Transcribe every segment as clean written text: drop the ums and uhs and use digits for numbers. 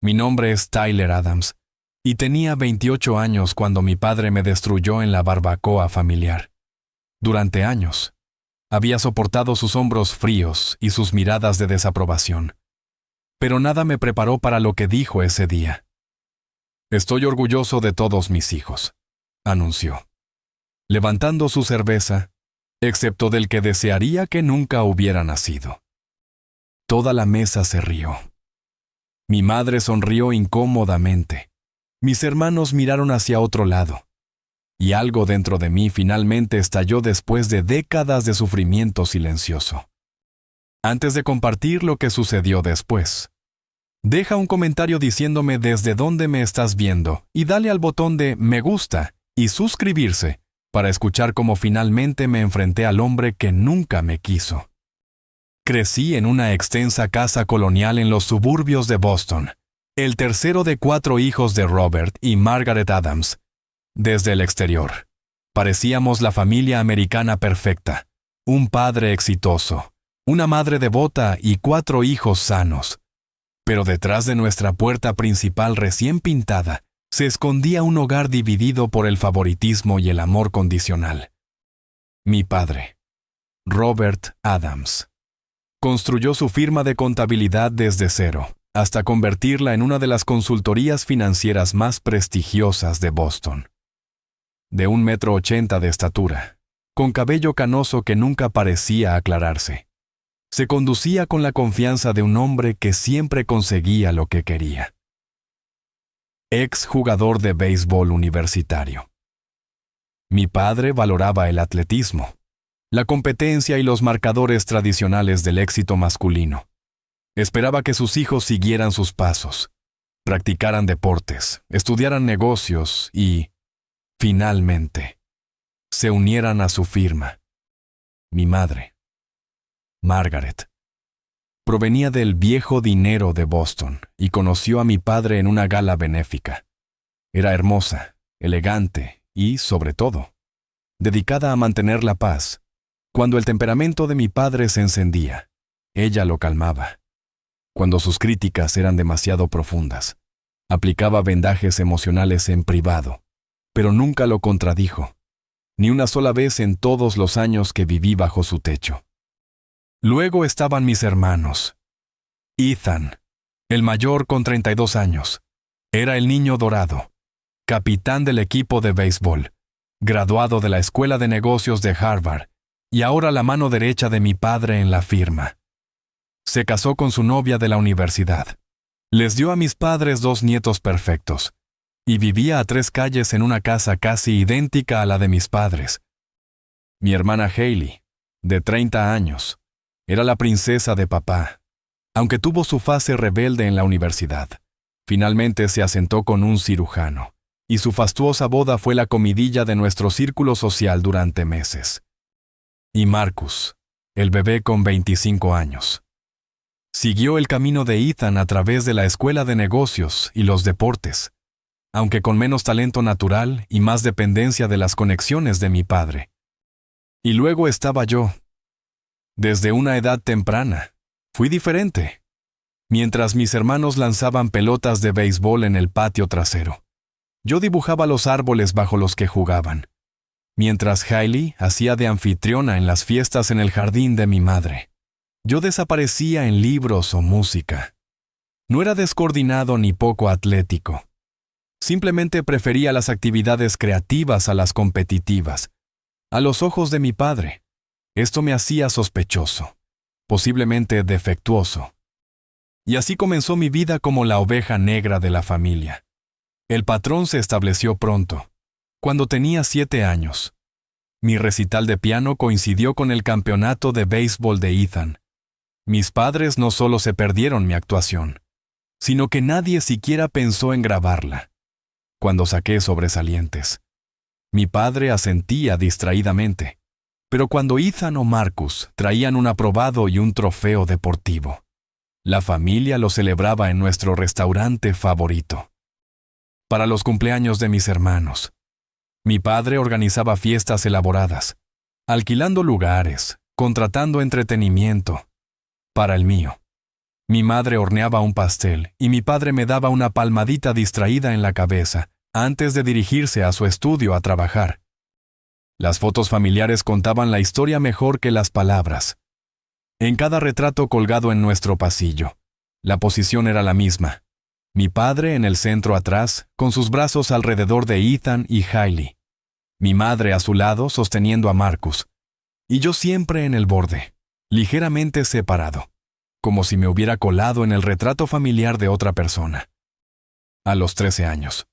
Mi nombre es Tyler Adams, y tenía 28 años cuando mi padre me destruyó en la barbacoa familiar. Durante años, había soportado sus hombros fríos y sus miradas de desaprobación. Pero nada me preparó para lo que dijo ese día. «Estoy orgulloso de todos mis hijos», anunció, levantando su cerveza, excepto del que desearía que nunca hubiera nacido. Toda la mesa se rió. Mi madre sonrió incómodamente. Mis hermanos miraron hacia otro lado. Y algo dentro de mí finalmente estalló después de décadas de sufrimiento silencioso. Antes de compartir lo que sucedió después, deja un comentario diciéndome desde dónde me estás viendo y dale al botón de me gusta y suscribirse para escuchar cómo finalmente me enfrenté al hombre que nunca me quiso. Crecí en una extensa casa colonial en los suburbios de Boston, el tercero de 4 hijos de Robert y Margaret Adams. Desde el exterior, parecíamos la familia americana perfecta, un padre exitoso, una madre devota y 4 hijos sanos. Pero detrás de nuestra puerta principal recién pintada, se escondía un hogar dividido por el favoritismo y el amor condicional. Mi padre, Robert Adams, construyó su firma de contabilidad desde cero, hasta convertirla en una de las consultorías financieras más prestigiosas de Boston. De 1,80 m de estatura, con cabello canoso que nunca parecía aclararse. Se conducía con la confianza de un hombre que siempre conseguía lo que quería. Ex jugador de béisbol universitario. Mi padre valoraba el atletismo, la competencia y los marcadores tradicionales del éxito masculino. Esperaba que sus hijos siguieran sus pasos, practicaran deportes, estudiaran negocios y, finalmente, se unieran a su firma. Mi madre, Margaret, provenía del viejo dinero de Boston y conoció a mi padre en una gala benéfica. Era hermosa, elegante y, sobre todo, dedicada a mantener la paz. Cuando el temperamento de mi padre se encendía, ella lo calmaba. Cuando sus críticas eran demasiado profundas, aplicaba vendajes emocionales en privado, pero nunca lo contradijo, ni una sola vez en todos los años que viví bajo su techo. Luego estaban mis hermanos. Ethan, el mayor con 32 años, era el niño dorado, capitán del equipo de béisbol, graduado de la Escuela de Negocios de Harvard, y ahora la mano derecha de mi padre en la firma. Se casó con su novia de la universidad. Les dio a mis padres 2 nietos perfectos, y vivía a 3 calles en una casa casi idéntica a la de mis padres. Mi hermana Hailey, de 30 años, era la princesa de papá. Aunque tuvo su fase rebelde en la universidad, finalmente se asentó con un cirujano, y su fastuosa boda fue la comidilla de nuestro círculo social durante meses. Y Marcus, el bebé con 25 años. Siguió el camino de Ethan a través de la escuela de negocios y los deportes, aunque con menos talento natural y más dependencia de las conexiones de mi padre. Y luego estaba yo. Desde una edad temprana, fui diferente. Mientras mis hermanos lanzaban pelotas de béisbol en el patio trasero, yo dibujaba los árboles bajo los que jugaban. Mientras Hailey hacía de anfitriona en las fiestas en el jardín de mi madre, yo desaparecía en libros o música. No era descoordinado ni poco atlético. Simplemente prefería las actividades creativas a las competitivas. A los ojos de mi padre, esto me hacía sospechoso, posiblemente defectuoso. Y así comenzó mi vida como la oveja negra de la familia. El patrón se estableció pronto, cuando tenía 7 años. Mi recital de piano coincidió con el campeonato de béisbol de Ethan. Mis padres no solo se perdieron mi actuación, sino que nadie siquiera pensó en grabarla. Cuando saqué sobresalientes, mi padre asentía distraídamente, pero cuando Ethan o Marcus traían un aprobado y un trofeo deportivo, la familia lo celebraba en nuestro restaurante favorito. Para los cumpleaños de mis hermanos, mi padre organizaba fiestas elaboradas, alquilando lugares, contratando entretenimiento. Para el mío, Mi madre horneaba un pastel y mi padre me daba una palmadita distraída en la cabeza antes de dirigirse a su estudio a trabajar. Las fotos familiares contaban la historia mejor que las palabras. En cada retrato colgado en nuestro pasillo, la posición era la misma. Mi padre en el centro atrás, con sus brazos alrededor de Ethan y Hailey. Mi madre a su lado sosteniendo a Marcus. Y yo siempre en el borde, ligeramente separado, como si me hubiera colado en el retrato familiar de otra persona. A los 13 años.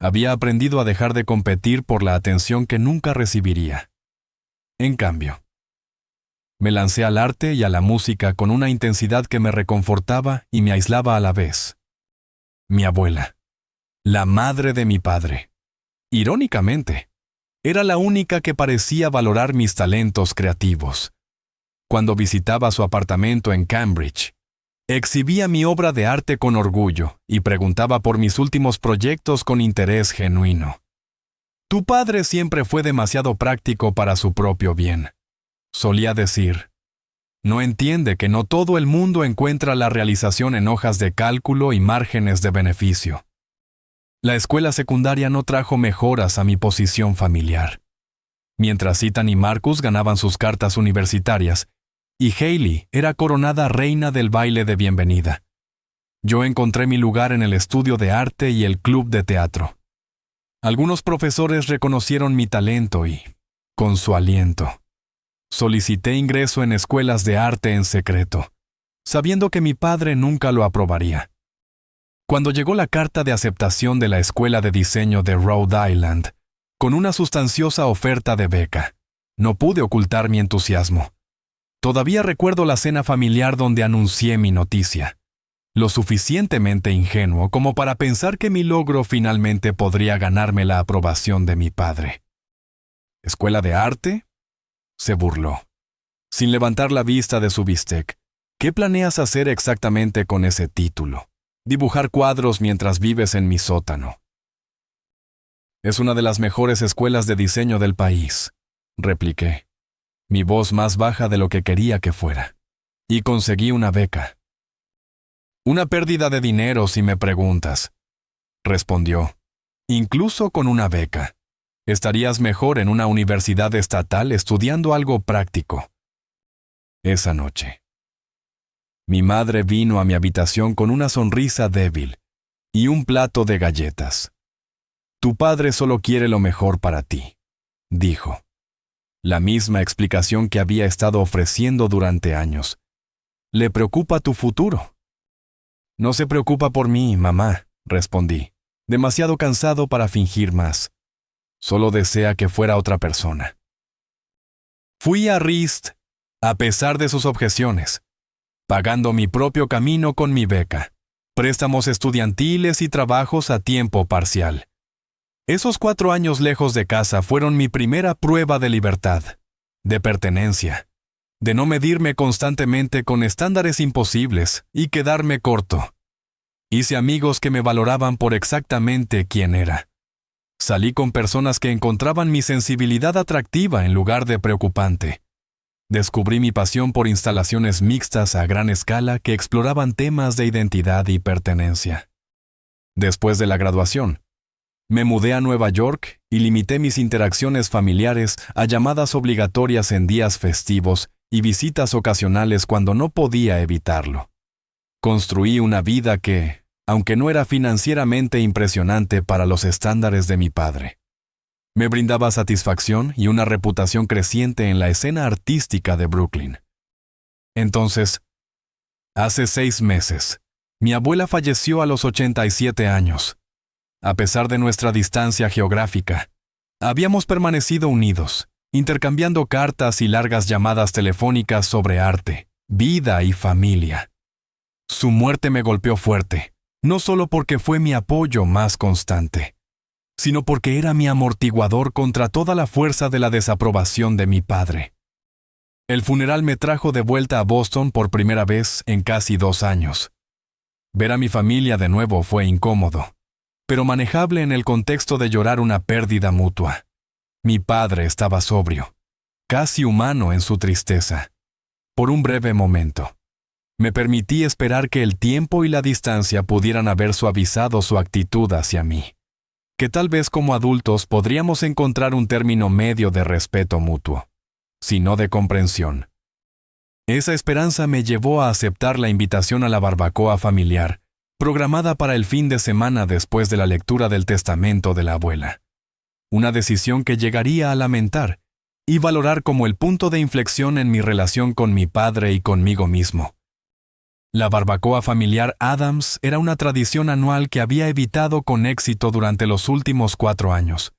Había aprendido a dejar de competir por la atención que nunca recibiría. En cambio, me lancé al arte y a la música con una intensidad que me reconfortaba y me aislaba a la vez. Mi abuela, la madre de mi padre, irónicamente, era la única que parecía valorar mis talentos creativos. Cuando visitaba su apartamento en Cambridge, exhibía mi obra de arte con orgullo y preguntaba por mis últimos proyectos con interés genuino. Tu padre siempre fue demasiado práctico para su propio bien, solía decir. No entiende que no todo el mundo encuentra la realización en hojas de cálculo y márgenes de beneficio. La escuela secundaria no trajo mejoras a mi posición familiar. Mientras Ethan y Marcus ganaban sus cartas universitarias, y Hailey era coronada reina del baile de bienvenida. Yo encontré mi lugar en el estudio de arte y el club de teatro. Algunos profesores reconocieron mi talento y, con su aliento, solicité ingreso en escuelas de arte en secreto, sabiendo que mi padre nunca lo aprobaría. Cuando llegó la carta de aceptación de la Escuela de Diseño de Rhode Island, con una sustanciosa oferta de beca, no pude ocultar mi entusiasmo. Todavía recuerdo la cena familiar donde anuncié mi noticia, lo suficientemente ingenuo como para pensar que mi logro finalmente podría ganarme la aprobación de mi padre. ¿Escuela de arte? Se burló, sin levantar la vista de su bistec. ¿Qué planeas hacer exactamente con ese título? Dibujar cuadros mientras vives en mi sótano. Es una de las mejores escuelas de diseño del país, repliqué, mi voz más baja de lo que quería que fuera. Y conseguí una beca. Una pérdida de dinero si me preguntas, respondió. Incluso con una beca, estarías mejor en una universidad estatal estudiando algo práctico. Esa noche, mi madre vino a mi habitación con una sonrisa débil y un plato de galletas. Tu padre solo quiere lo mejor para ti, dijo. La misma explicación que había estado ofreciendo durante años. ¿Le preocupa tu futuro? No se preocupa por mí, mamá, respondí, demasiado cansado para fingir más. Solo desea que fuera otra persona. Fui a RISD, a pesar de sus objeciones, pagando mi propio camino con mi beca, préstamos estudiantiles y trabajos a tiempo parcial. Esos 4 años lejos de casa fueron mi primera prueba de libertad, de pertenencia, de no medirme constantemente con estándares imposibles y quedarme corto. Hice amigos que me valoraban por exactamente quién era. Salí con personas que encontraban mi sensibilidad atractiva en lugar de preocupante. Descubrí mi pasión por instalaciones mixtas a gran escala que exploraban temas de identidad y pertenencia. Después de la graduación, me mudé a Nueva York y limité mis interacciones familiares a llamadas obligatorias en días festivos y visitas ocasionales cuando no podía evitarlo. Construí una vida que, aunque no era financieramente impresionante para los estándares de mi padre, me brindaba satisfacción y una reputación creciente en la escena artística de Brooklyn. Entonces, hace 6 meses, mi abuela falleció a los 87 años. A pesar de nuestra distancia geográfica, habíamos permanecido unidos, intercambiando cartas y largas llamadas telefónicas sobre arte, vida y familia. Su muerte me golpeó fuerte, no solo porque fue mi apoyo más constante, sino porque era mi amortiguador contra toda la fuerza de la desaprobación de mi padre. El funeral me trajo de vuelta a Boston por primera vez en casi 2 años. Ver a mi familia de nuevo fue incómodo, pero manejable en el contexto de llorar una pérdida mutua. Mi padre estaba sobrio, casi humano en su tristeza. Por un breve momento, Me permití esperar que el tiempo y la distancia pudieran haber suavizado su actitud hacia mí, que tal vez como adultos podríamos encontrar un término medio de respeto mutuo, sino de comprensión. Esa esperanza me llevó a aceptar la invitación a la barbacoa familiar, programada para el fin de semana después de la lectura del testamento de la abuela. Una decisión que llegaría a lamentar y valorar como el punto de inflexión en mi relación con mi padre y conmigo mismo. La barbacoa familiar Adams era una tradición anual que había evitado con éxito durante los últimos 4 años,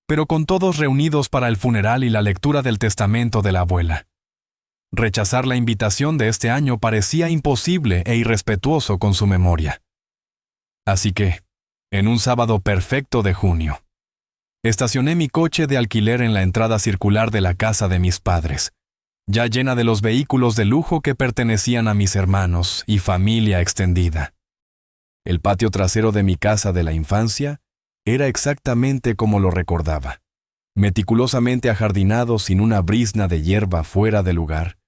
pero con todos reunidos para el funeral y la lectura del testamento de la abuela. Rechazar la invitación de este año parecía imposible e irrespetuoso con su memoria. Así que, en un sábado perfecto de junio, estacioné mi coche de alquiler en la entrada circular de la casa de mis padres, ya llena de los vehículos de lujo que pertenecían a mis hermanos y familia extendida. El patio trasero de mi casa de la infancia era exactamente como lo recordaba, meticulosamente ajardinado sin una brizna de hierba fuera de lugar.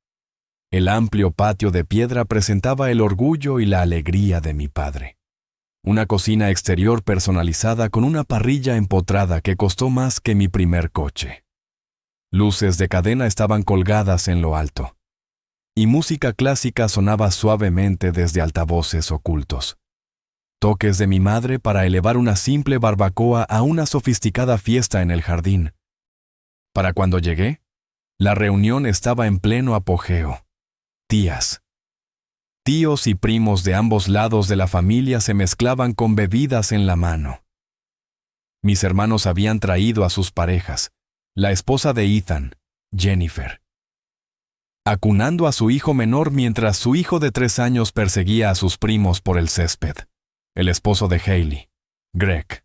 El amplio patio de piedra presentaba el orgullo y la alegría de mi padre. Una cocina exterior personalizada con una parrilla empotrada que costó más que mi primer coche. Luces de cadena estaban colgadas en lo alto, y música clásica sonaba suavemente desde altavoces ocultos. Toques de mi madre para elevar una simple barbacoa a una sofisticada fiesta en el jardín. Para cuando llegué, la reunión estaba en pleno apogeo. Tías, tíos y primos de ambos lados de la familia se mezclaban con bebidas en la mano. Mis hermanos habían traído a sus parejas, la esposa de Ethan, Jennifer, acunando a su hijo menor mientras su hijo de 3 años perseguía a sus primos por el césped, el esposo de Hailey, Greg,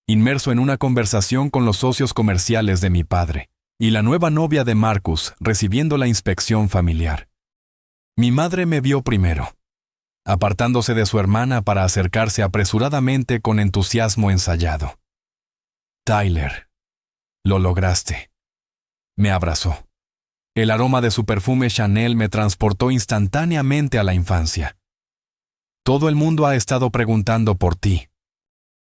inmerso en una conversación con los socios comerciales de mi padre, y la nueva novia de Marcus recibiendo la inspección familiar. Mi madre me vio primero, apartándose de su hermana para acercarse apresuradamente con entusiasmo ensayado. Tyler, lo lograste. Me abrazó. El aroma de su perfume Chanel me transportó instantáneamente a la infancia. Todo el mundo ha estado preguntando por ti.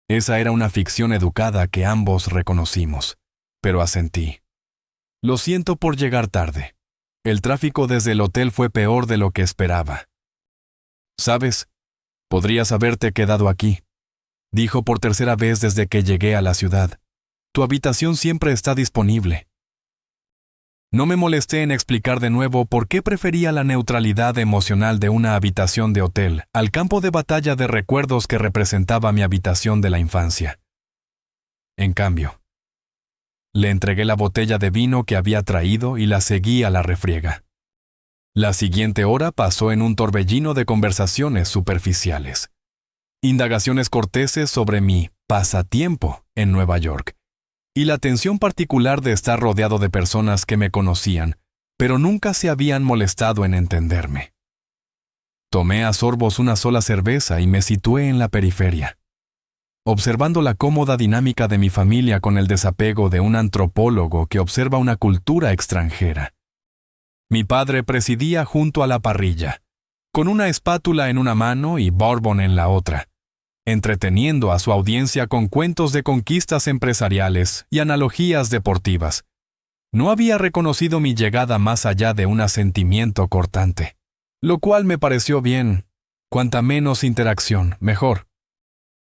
Esa era una ficción educada que ambos reconocimos, pero asentí. Lo siento por llegar tarde. El tráfico desde el hotel fue peor de lo que esperaba. ¿Sabes? Podrías haberte quedado aquí, dijo por tercera vez desde que llegué a la ciudad. Tu habitación siempre está disponible. No me molesté en explicar de nuevo por qué prefería la neutralidad emocional de una habitación de hotel al campo de batalla de recuerdos que representaba mi habitación de la infancia. En cambio, le entregué la botella de vino que había traído y la seguí a la refriega. La siguiente hora pasó en un torbellino de conversaciones superficiales. Indagaciones corteses sobre mi pasatiempo en Nueva York, y la tensión particular de estar rodeado de personas que me conocían, pero nunca se habían molestado en entenderme. Tomé a sorbos una sola cerveza y me situé en la periferia, observando la cómoda dinámica de mi familia con el desapego de un antropólogo que observa una cultura extranjera. Mi padre presidía junto a la parrilla, con una espátula en una mano y bourbon en la otra, entreteniendo a su audiencia con cuentos de conquistas empresariales y analogías deportivas. No había reconocido mi llegada más allá de un asentimiento cortante, lo cual me pareció bien. Cuanta menos interacción, mejor.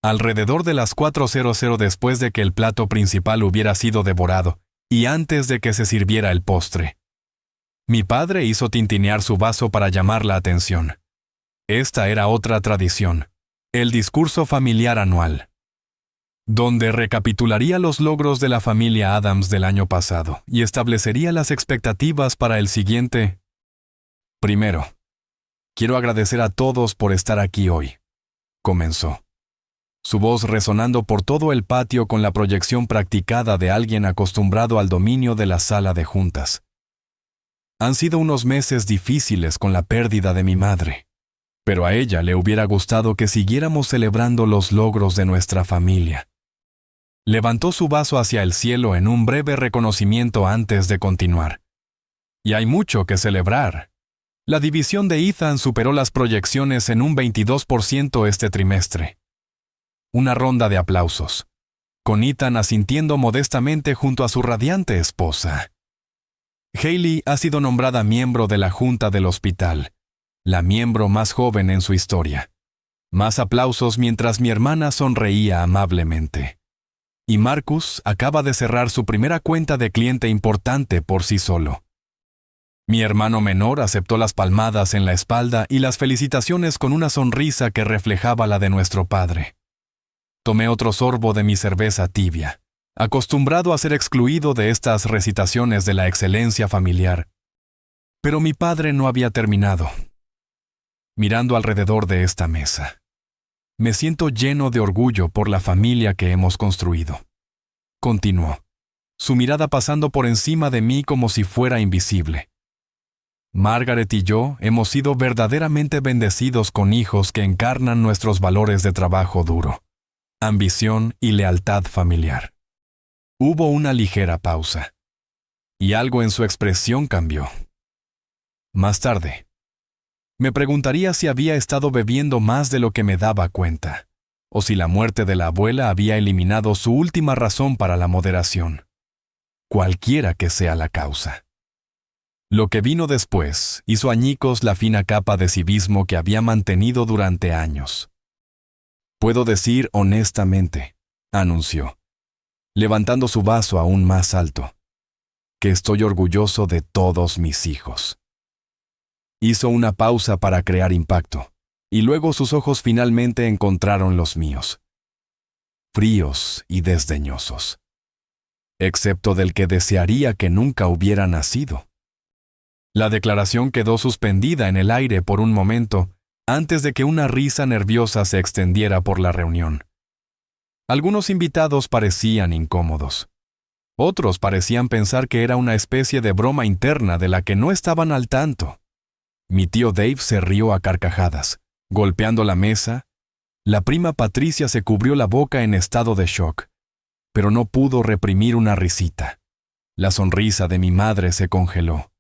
Alrededor de las 4:00 después de que el plato principal hubiera sido devorado y antes de que se sirviera el postre, mi padre hizo tintinear su vaso para llamar la atención. Esta era otra tradición. El discurso familiar anual, donde recapitularía los logros de la familia Adams del año pasado y establecería las expectativas para el siguiente. Primero, quiero agradecer a todos por estar aquí hoy, comenzó, su voz resonando por todo el patio con la proyección practicada de alguien acostumbrado al dominio de la sala de juntas. Han sido unos meses difíciles con la pérdida de mi madre, pero a ella le hubiera gustado que siguiéramos celebrando los logros de nuestra familia. Levantó su vaso hacia el cielo en un breve reconocimiento antes de continuar. Y hay mucho que celebrar. La división de Ethan superó las proyecciones en un 22% este trimestre. Una ronda de aplausos, con Ethan asintiendo modestamente junto a su radiante esposa. Hailey ha sido nombrada miembro de la Junta del Hospital, la miembro más joven en su historia. Más aplausos mientras mi hermana sonreía amablemente. Y Marcus acaba de cerrar su primera cuenta de cliente importante por sí solo. Mi hermano menor aceptó las palmadas en la espalda y las felicitaciones con una sonrisa que reflejaba la de nuestro padre. Tomé otro sorbo de mi cerveza tibia, acostumbrado a ser excluido de estas recitaciones de la excelencia familiar. Pero mi padre no había terminado. Mirando alrededor de esta mesa, me siento lleno de orgullo por la familia que hemos construido. Continuó, su mirada pasando por encima de mí como si fuera invisible. Margaret y yo hemos sido verdaderamente bendecidos con hijos que encarnan nuestros valores de trabajo duro, ambición y lealtad familiar. Hubo una ligera pausa, y algo en su expresión cambió. Más tarde, me preguntaría si había estado bebiendo más de lo que me daba cuenta, o si la muerte de la abuela había eliminado su última razón para la moderación, cualquiera que sea la causa. Lo que vino después hizo añicos la fina capa de civismo que había mantenido durante años. Puedo decir honestamente, anunció, levantando su vaso aún más alto, que estoy orgulloso de todos mis hijos. Hizo una pausa para crear impacto, y luego sus ojos finalmente encontraron los míos. Fríos y desdeñosos. Excepto del que desearía que nunca hubiera nacido. La declaración quedó suspendida en el aire por un momento, antes de que una risa nerviosa se extendiera por la reunión. Algunos invitados parecían incómodos. Otros parecían pensar que era una especie de broma interna de la que no estaban al tanto. Mi tío Dave se rió a carcajadas, golpeando la mesa. La prima Patricia se cubrió la boca en estado de shock, pero no pudo reprimir una risita. La sonrisa de mi madre se congeló.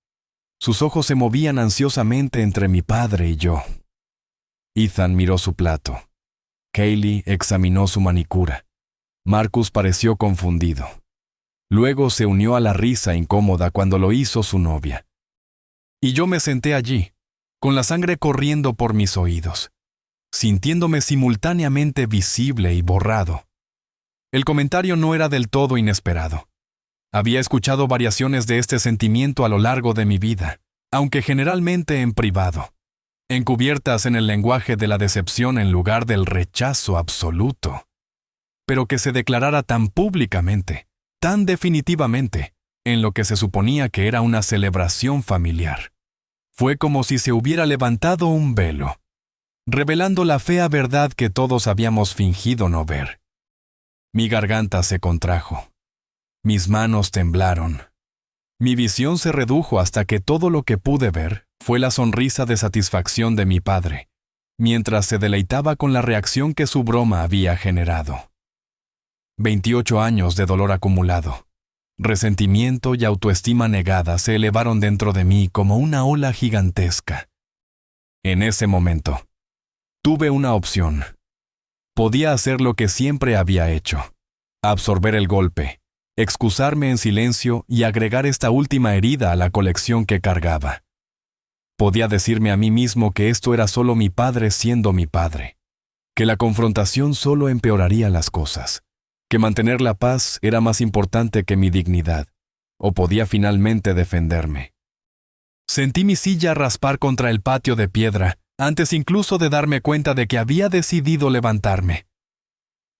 Sus ojos se movían ansiosamente entre mi padre y yo. Ethan miró su plato. Hailey examinó su manicura. Marcus pareció confundido. Luego se unió a la risa incómoda cuando lo hizo su novia. Y yo me senté allí, con la sangre corriendo por mis oídos, sintiéndome simultáneamente visible y borrado. El comentario no era del todo inesperado. Había escuchado variaciones de este sentimiento a lo largo de mi vida, aunque generalmente en privado, encubiertas en el lenguaje de la decepción en lugar del rechazo absoluto. Pero que se declarara tan públicamente, tan definitivamente, en lo que se suponía que era una celebración familiar. Fue como si se hubiera levantado un velo, revelando la fea verdad que todos habíamos fingido no ver. Mi garganta se contrajo. Mis manos temblaron. Mi visión se redujo hasta que todo lo que pude ver fue la sonrisa de satisfacción de mi padre, mientras se deleitaba con la reacción que su broma había generado. 28 años de dolor acumulado, resentimiento y autoestima negada se elevaron dentro de mí como una ola gigantesca. En ese momento, tuve una opción. Podía hacer lo que siempre había hecho, absorber el golpe, excusarme en silencio y agregar esta última herida a la colección que cargaba. Podía decirme a mí mismo que esto era solo mi padre siendo mi padre, que la confrontación solo empeoraría las cosas, que mantener la paz era más importante que mi dignidad, o podía finalmente defenderme. Sentí mi silla raspar contra el patio de piedra, antes incluso de darme cuenta de que había decidido levantarme.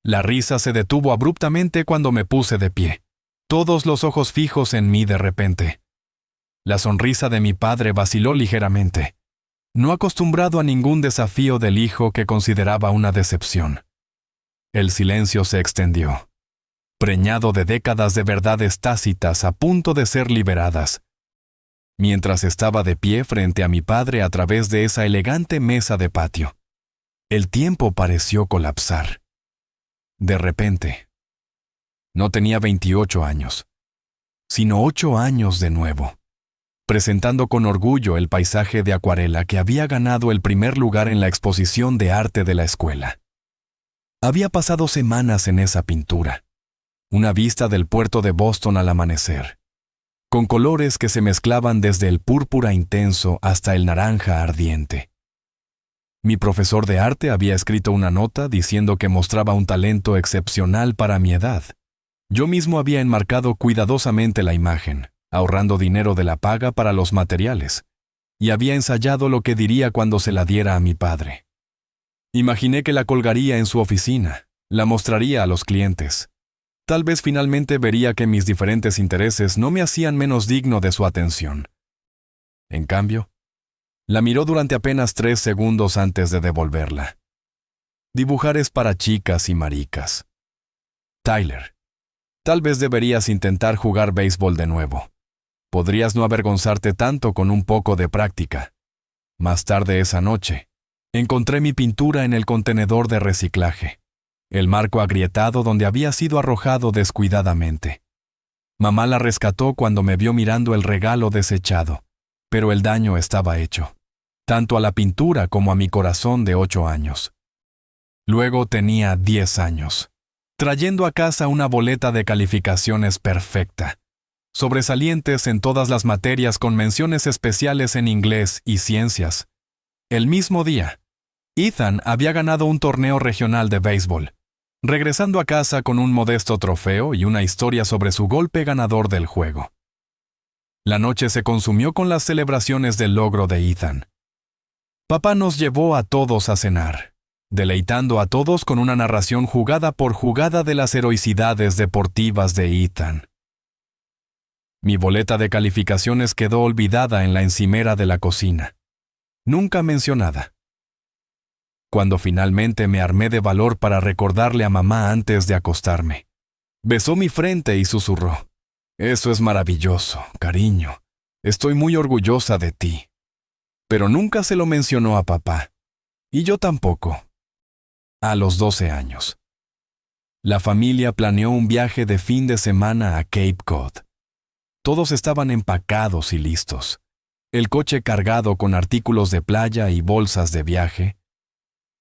La risa se detuvo abruptamente cuando me puse de pie, todos los ojos fijos en mí de repente. La sonrisa de mi padre vaciló ligeramente, no acostumbrado a ningún desafío del hijo que consideraba una decepción. El silencio se extendió, preñado de décadas de verdades tácitas a punto de ser liberadas. Mientras estaba de pie frente a mi padre a través de esa elegante mesa de patio, el tiempo pareció colapsar. De repente, no tenía 28 años, sino 8 años de nuevo. presentando con orgullo el paisaje de acuarela que había ganado el primer lugar en la exposición de arte de la escuela. Había pasado semanas en esa pintura, una vista del puerto de Boston al amanecer, con colores que se mezclaban desde el púrpura intenso hasta el naranja ardiente. Mi profesor de arte había escrito una nota diciendo que mostraba un talento excepcional para mi edad. Yo mismo había enmarcado cuidadosamente la imagen, ahorrando dinero de la paga para los materiales, y había ensayado lo que diría cuando se la diera a mi padre. Imaginé que la colgaría en su oficina, la mostraría a los clientes. Tal vez finalmente vería que mis diferentes intereses no me hacían menos digno de su atención. En cambio, la miró durante apenas 3 segundos antes de devolverla. Dibujar es para chicas y maricas. Tyler, tal vez deberías intentar jugar béisbol de nuevo. Podrías no avergonzarte tanto con un poco de práctica. Más tarde esa noche, encontré mi pintura en el contenedor de reciclaje, el marco agrietado donde había sido arrojado descuidadamente. Mamá la rescató cuando me vio mirando el regalo desechado, pero el daño estaba hecho, tanto a la pintura como a mi corazón de 8 años. Luego tenía 10 años, trayendo a casa una boleta de calificaciones perfecta, sobresalientes en todas las materias con menciones especiales en inglés y ciencias. El mismo día, Ethan había ganado un torneo regional de béisbol, regresando a casa con un modesto trofeo y una historia sobre su golpe ganador del juego. La noche se consumió con las celebraciones del logro de Ethan. Papá nos llevó a todos a cenar, deleitando a todos con una narración jugada por jugada de las heroicidades deportivas de Ethan. Mi boleta de calificaciones quedó olvidada en la encimera de la cocina, nunca mencionada. Cuando finalmente me armé de valor para recordarle a mamá antes de acostarme, besó mi frente y susurró: «Eso es maravilloso, cariño. Estoy muy orgullosa de ti». Pero nunca se lo mencionó a papá, y yo tampoco. A los 12 años. La familia planeó un viaje de fin de semana a Cape Cod. Todos estaban empacados y listos, el coche cargado con artículos de playa y bolsas de viaje.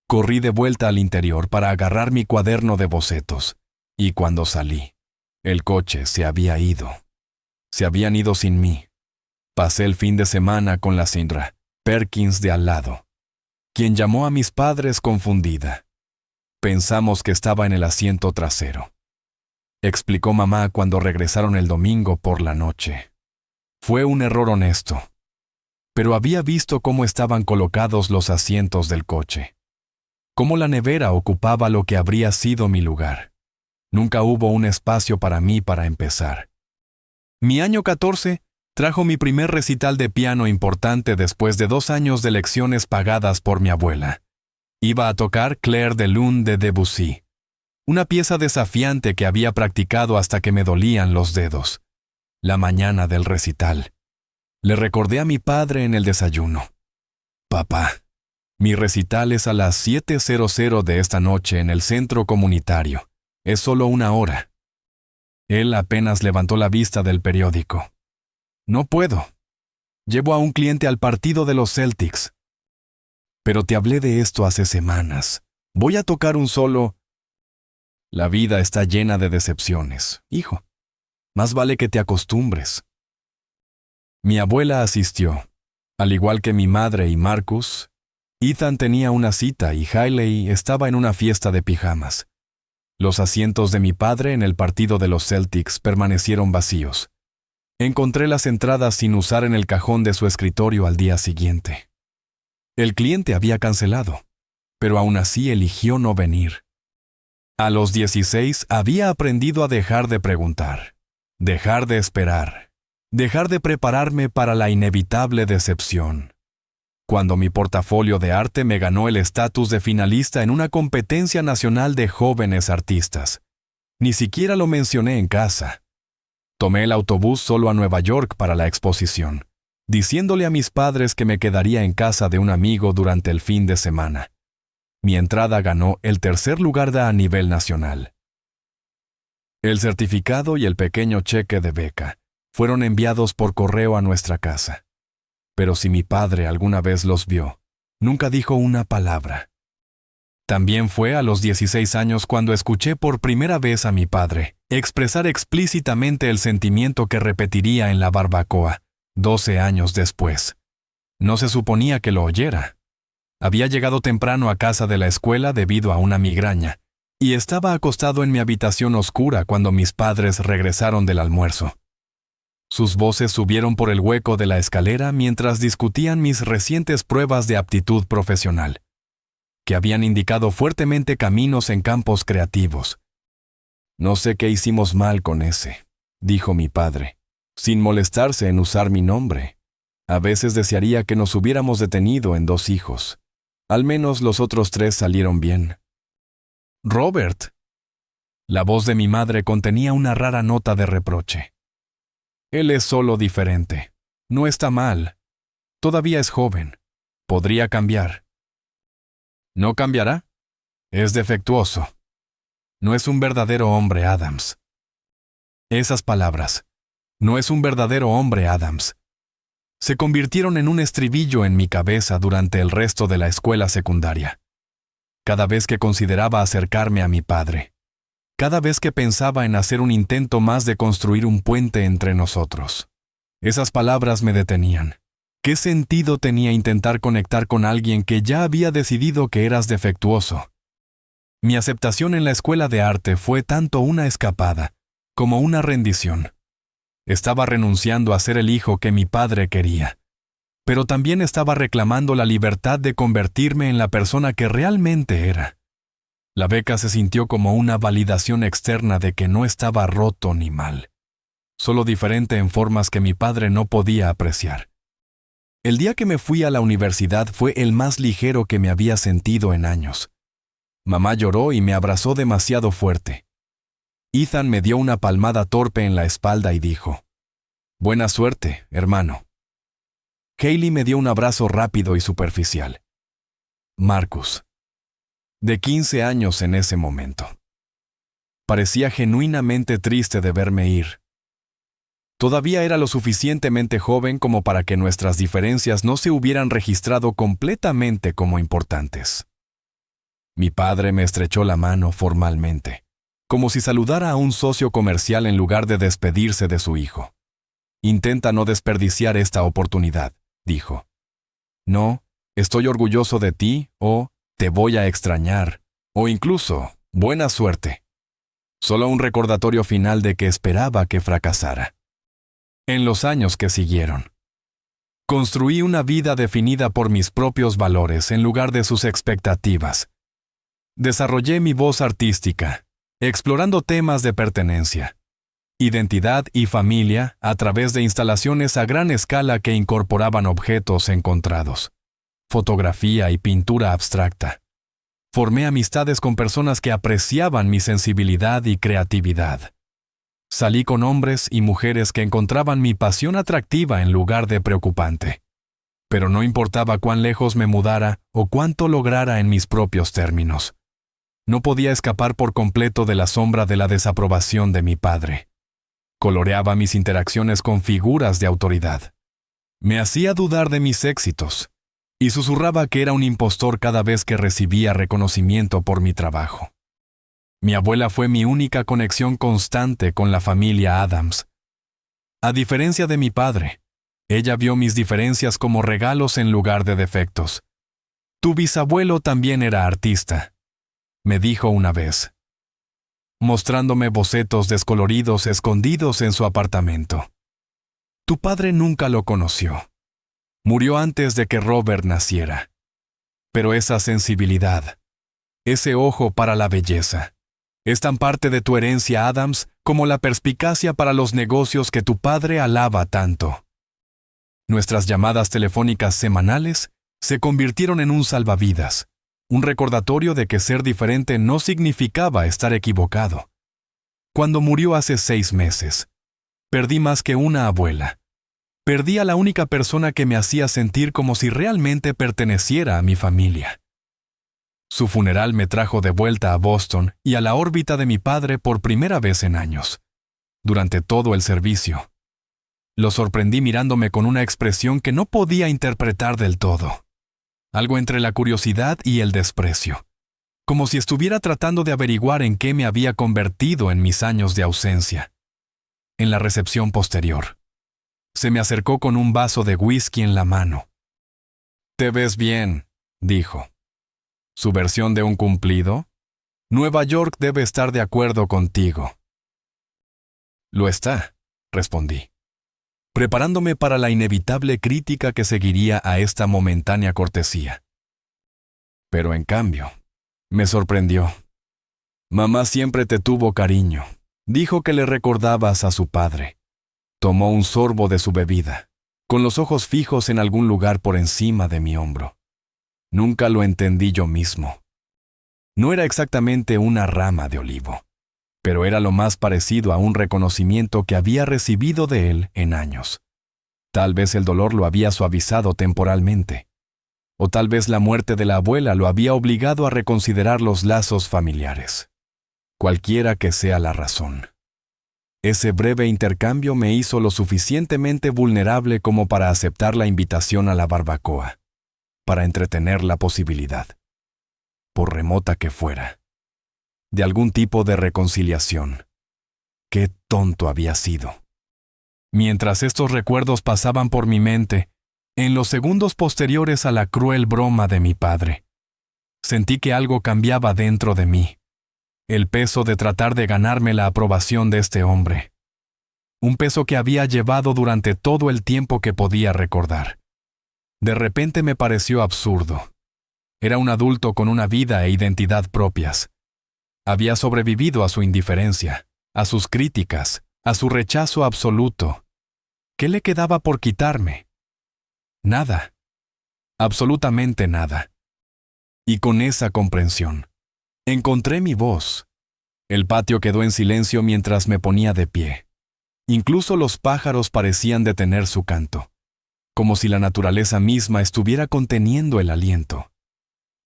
Corrí de vuelta al interior para agarrar mi cuaderno de bocetos, y cuando salí, el coche se había ido. Se habían ido sin mí. Pasé el fin de semana con la Sindra Perkins de al lado, quien llamó a mis padres confundida. Pensamos que estaba en el asiento trasero, explicó mamá cuando regresaron el domingo por la noche. Fue un error honesto, pero había visto cómo estaban colocados los asientos del coche, cómo la nevera ocupaba lo que habría sido mi lugar. Nunca hubo un espacio para mí para empezar. Mi año 14 trajo mi primer recital de piano importante después de 2 años de lecciones pagadas por mi abuela. Iba a tocar Clair de Lune de Debussy, una pieza desafiante que había practicado hasta que me dolían los dedos. La mañana del recital, le recordé a mi padre en el desayuno: «Papá, mi recital es a las 7:00 de esta noche en el centro comunitario. Es solo 1 hora». Él apenas levantó la vista del periódico. «No puedo. Llevo a un cliente al partido de los Celtics». «Pero te hablé de esto hace semanas. Voy a tocar un solo». «La vida está llena de decepciones, hijo. Más vale que te acostumbres». Mi abuela asistió. Al igual que mi madre y Marcus, Ethan tenía una cita y Hailey estaba en una fiesta de pijamas. Los asientos de mi padre en el partido de los Celtics permanecieron vacíos. Encontré las entradas sin usar en el cajón de su escritorio al día siguiente. El cliente había cancelado, pero aún así eligió no venir. A los 16 había aprendido a dejar de preguntar, dejar de esperar, dejar de prepararme para la inevitable decepción. Cuando mi portafolio de arte me ganó el estatus de finalista en una competencia nacional de jóvenes artistas, ni siquiera lo mencioné en casa. Tomé el autobús solo a Nueva York para la exposición, diciéndole a mis padres que me quedaría en casa de un amigo durante el fin de semana. Mi entrada ganó el 3er lugar a nivel nacional. El certificado y el pequeño cheque de beca Fueron enviados por correo a nuestra casa. Pero si mi padre alguna vez los vio, nunca dijo una palabra. También fue a los 16 años cuando escuché por primera vez a mi padre expresar explícitamente el sentimiento que repetiría en la barbacoa, 12 años después. No se suponía que lo oyera. Había llegado temprano a casa de la escuela debido a una migraña, y estaba acostado en mi habitación oscura cuando mis padres regresaron del almuerzo. Sus voces subieron por el hueco de la escalera mientras discutían mis recientes pruebas de aptitud profesional, que habían indicado fuertemente caminos en campos creativos. «No sé qué hicimos mal con ese», dijo mi padre, sin molestarse en usar mi nombre. «A veces desearía que nos hubiéramos detenido en 2 hijos. Al menos los otros 3 salieron bien». «Robert». La voz de mi madre contenía una rara nota de reproche. «Él es solo diferente. No está mal. Todavía es joven. Podría cambiar». «¿No cambiará? Es defectuoso. No es un verdadero hombre, Adams». Esas palabras, «no es un verdadero hombre, Adams», se convirtieron en un estribillo en mi cabeza durante el resto de la escuela secundaria. Cada vez que consideraba acercarme a mi padre, cada vez que pensaba en hacer un intento más de construir un puente entre nosotros, esas palabras me detenían. ¿Qué sentido tenía intentar conectar con alguien que ya había decidido que eras defectuoso? Mi aceptación en la escuela de arte fue tanto una escapada como una rendición. Estaba renunciando a ser el hijo que mi padre quería, pero también estaba reclamando la libertad de convertirme en la persona que realmente era. La beca se sintió como una validación externa de que no estaba roto ni mal, solo diferente en formas que mi padre no podía apreciar. El día que me fui a la universidad fue el más ligero que me había sentido en años. Mamá lloró y me abrazó demasiado fuerte. Ethan me dio una palmada torpe en la espalda y dijo: «Buena suerte, hermano». Kaylee me dio un abrazo rápido y superficial. Marcus, de 15 años en ese momento. Parecía genuinamente triste de verme ir. Todavía era lo suficientemente joven como para que nuestras diferencias no se hubieran registrado completamente como importantes. Mi padre me estrechó la mano formalmente, como si saludara a un socio comercial en lugar de despedirse de su hijo. «Intenta no desperdiciar esta oportunidad», dijo. «No, estoy orgulloso de ti», o «te voy a extrañar», o incluso «buena suerte». Solo un recordatorio final de que esperaba que fracasara. En los años que siguieron, construí una vida definida por mis propios valores en lugar de sus expectativas. Desarrollé mi voz artística, explorando temas de pertenencia, identidad y familia a través de instalaciones a gran escala que incorporaban objetos encontrados, fotografía y pintura abstracta. Formé amistades con personas que apreciaban mi sensibilidad y creatividad. Salí con hombres y mujeres que encontraban mi pasión atractiva en lugar de preocupante. Pero no importaba cuán lejos me mudara o cuánto lograra en mis propios términos. No podía escapar por completo de la sombra de la desaprobación de mi padre. Coloreaba mis interacciones con figuras de autoridad. Me hacía dudar de mis éxitos y susurraba que era un impostor cada vez que recibía reconocimiento por mi trabajo. Mi abuela fue mi única conexión constante con la familia Adams. A diferencia de mi padre, ella vio mis diferencias como regalos en lugar de defectos. «Tu bisabuelo también era artista», me dijo una vez, mostrándome bocetos descoloridos escondidos en su apartamento. «Tu padre nunca lo conoció. Murió antes de que Robert naciera. Pero esa sensibilidad, ese ojo para la belleza, es tan parte de tu herencia, Adams, como la perspicacia para los negocios que tu padre alaba tanto». Nuestras llamadas telefónicas semanales se convirtieron en un salvavidas, un recordatorio de que ser diferente no significaba estar equivocado. Cuando murió hace 6 meses, perdí más que una abuela. Perdí a la única persona que me hacía sentir como si realmente perteneciera a mi familia. Su funeral me trajo de vuelta a Boston y a la órbita de mi padre por primera vez en años. Durante todo el servicio, Lo sorprendí mirándome con una expresión que no podía interpretar del todo. Algo entre la curiosidad y el desprecio. Como si estuviera tratando de averiguar en qué me había convertido en mis años de ausencia. En la recepción posterior, se me acercó con un vaso de whisky en la mano. «Te ves bien», dijo. ¿Su versión de un cumplido? Nueva York debe estar de acuerdo contigo. Lo está, respondí, preparándome para la inevitable crítica que seguiría a esta momentánea cortesía. Pero en cambio, me sorprendió. Mamá siempre te tuvo cariño. Dijo que le recordabas a su padre. Tomó un sorbo de su bebida, con los ojos fijos en algún lugar por encima de mi hombro. Nunca lo entendí yo mismo. No era exactamente una rama de olivo, pero era lo más parecido a un reconocimiento que había recibido de él en años. Tal vez el dolor lo había suavizado temporalmente, o tal vez la muerte de la abuela lo había obligado a reconsiderar los lazos familiares. Cualquiera que sea la razón. Ese breve intercambio me hizo lo suficientemente vulnerable como para aceptar la invitación a la barbacoa, para entretener la posibilidad, por remota que fuera, de algún tipo de reconciliación. Qué tonto había sido. Mientras estos recuerdos pasaban por mi mente, en los segundos posteriores a la cruel broma de mi padre, sentí que algo cambiaba dentro de mí. El peso de tratar de ganarme la aprobación de este hombre. Un peso que había llevado durante todo el tiempo que podía recordar. De repente me pareció absurdo. Era un adulto con una vida e identidad propias. Había sobrevivido a su indiferencia, a sus críticas, a su rechazo absoluto. ¿Qué le quedaba por quitarme? Nada. Absolutamente nada. Y con esa comprensión, encontré mi voz. El patio quedó en silencio mientras me ponía de pie. Incluso los pájaros parecían detener su canto, como si la naturaleza misma estuviera conteniendo el aliento.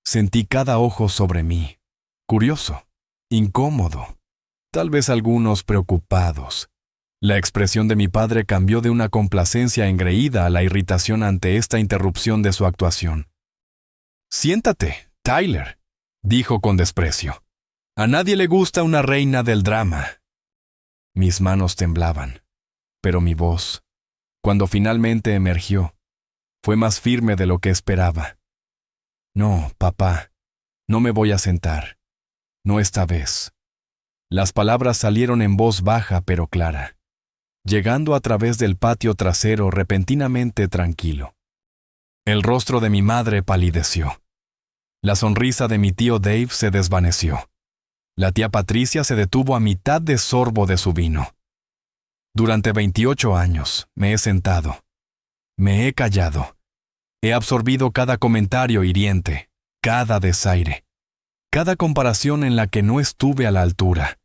Sentí cada ojo sobre mí, curioso, incómodo, tal vez algunos preocupados. La expresión de mi padre cambió de una complacencia engreída a la irritación ante esta interrupción de su actuación. «Siéntate, Tyler», dijo con desprecio. «A nadie le gusta una reina del drama». Mis manos temblaban, pero mi voz, cuando finalmente emergió, fue más firme de lo que esperaba. «No, papá, no me voy a sentar. No esta vez». Las palabras salieron en voz baja pero clara, llegando a través del patio trasero repentinamente tranquilo. El rostro de mi madre palideció. La sonrisa de mi tío Dave se desvaneció. La tía Patricia se detuvo a mitad de sorbo de su vino. Durante 28 años me he sentado. Me he callado. He absorbido cada comentario hiriente, cada desaire, cada comparación en la que no estuve a la altura.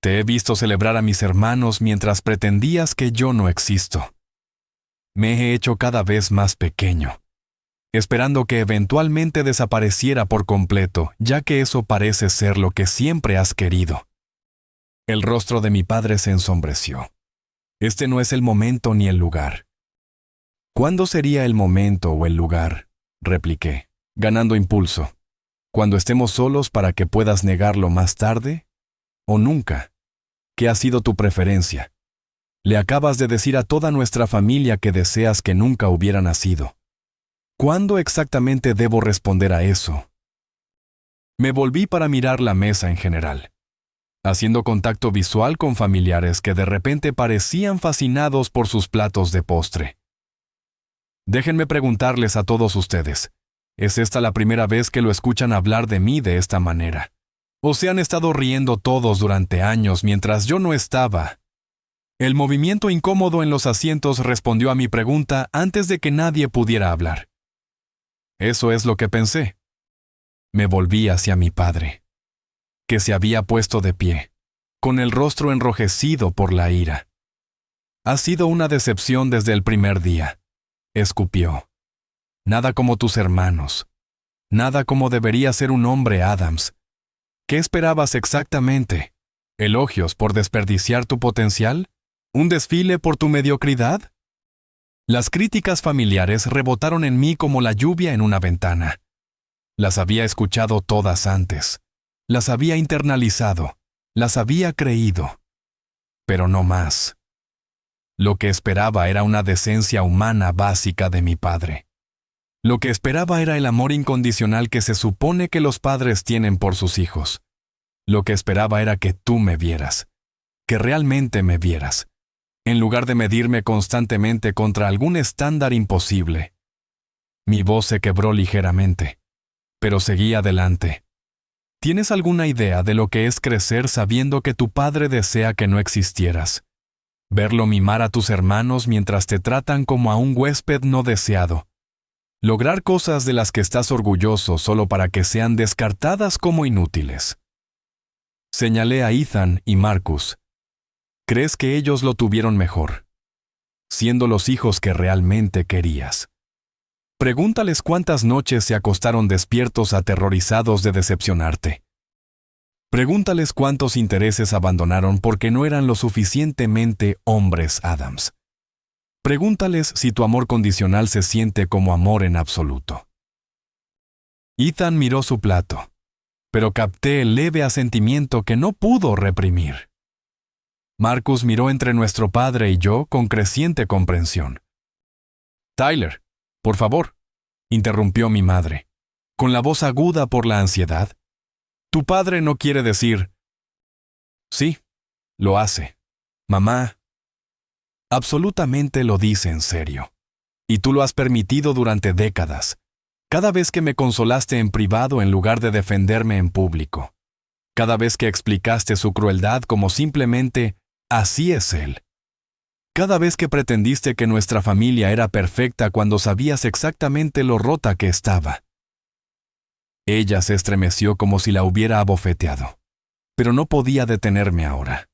Te he visto celebrar a mis hermanos mientras pretendías que yo no existo. Me he hecho cada vez más pequeño, esperando que eventualmente desapareciera por completo, ya que eso parece ser lo que siempre has querido. El rostro de mi padre se ensombreció. Este no es el momento ni el lugar. ¿Cuándo sería el momento o el lugar?, repliqué, ganando impulso. ¿Cuando estemos solos para que puedas negarlo más tarde? ¿O nunca? ¿Qué ha sido tu preferencia? Le acabas de decir a toda nuestra familia que deseas que nunca hubiera nacido. ¿Cuándo exactamente debo responder a eso? Me volví para mirar la mesa en general, haciendo contacto visual con familiares que de repente parecían fascinados por sus platos de postre. Déjenme preguntarles a todos ustedes, ¿es esta la primera vez que lo escuchan hablar de mí de esta manera? ¿O se han estado riendo todos durante años mientras yo no estaba? El movimiento incómodo en los asientos respondió a mi pregunta antes de que nadie pudiera hablar. Eso es lo que pensé. Me volví hacia mi padre, que se había puesto de pie, con el rostro enrojecido por la ira. «Ha sido una decepción desde el primer día», escupió. «Nada como tus hermanos. Nada como debería ser un hombre, Adams. ¿Qué esperabas exactamente? ¿Elogios por desperdiciar tu potencial? ¿Un desfile por tu mediocridad? Las críticas familiares rebotaron en mí como la lluvia en una ventana. Las había escuchado todas antes. Las había internalizado. Las había creído. Pero no más. Lo que esperaba era una decencia humana básica de mi padre. Lo que esperaba era el amor incondicional que se supone que los padres tienen por sus hijos. Lo que esperaba era que tú me vieras, que realmente me vieras, en lugar de medirme constantemente contra algún estándar imposible. Mi voz se quebró ligeramente, pero seguí adelante. ¿Tienes alguna idea de lo que es crecer sabiendo que tu padre desea que no existieras? Verlo mimar a tus hermanos mientras te tratan como a un huésped no deseado. Lograr cosas de las que estás orgulloso solo para que sean descartadas como inútiles. Señalé a Ethan y Marcus. ¿Crees que ellos lo tuvieron mejor? Siendo los hijos que realmente querías. Pregúntales cuántas noches se acostaron despiertos aterrorizados de decepcionarte. Pregúntales cuántos intereses abandonaron porque no eran lo suficientemente hombres Adams. Pregúntales si tu amor condicional se siente como amor en absoluto. Ethan miró su plato, pero capté el leve asentimiento que no pudo reprimir. Marcus miró entre nuestro padre y yo con creciente comprensión. Tyler, por favor, interrumpió mi madre, con la voz aguda por la ansiedad. Tu padre no quiere decir... Sí, lo hace. Mamá. Absolutamente lo dice en serio. Y tú lo has permitido durante décadas. Cada vez que me consolaste en privado en lugar de defenderme en público. Cada vez que explicaste su crueldad como simplemente, así es él. Cada vez que pretendiste que nuestra familia era perfecta cuando sabías exactamente lo rota que estaba. Ella se estremeció como si la hubiera abofeteado, pero no podía detenerme ahora.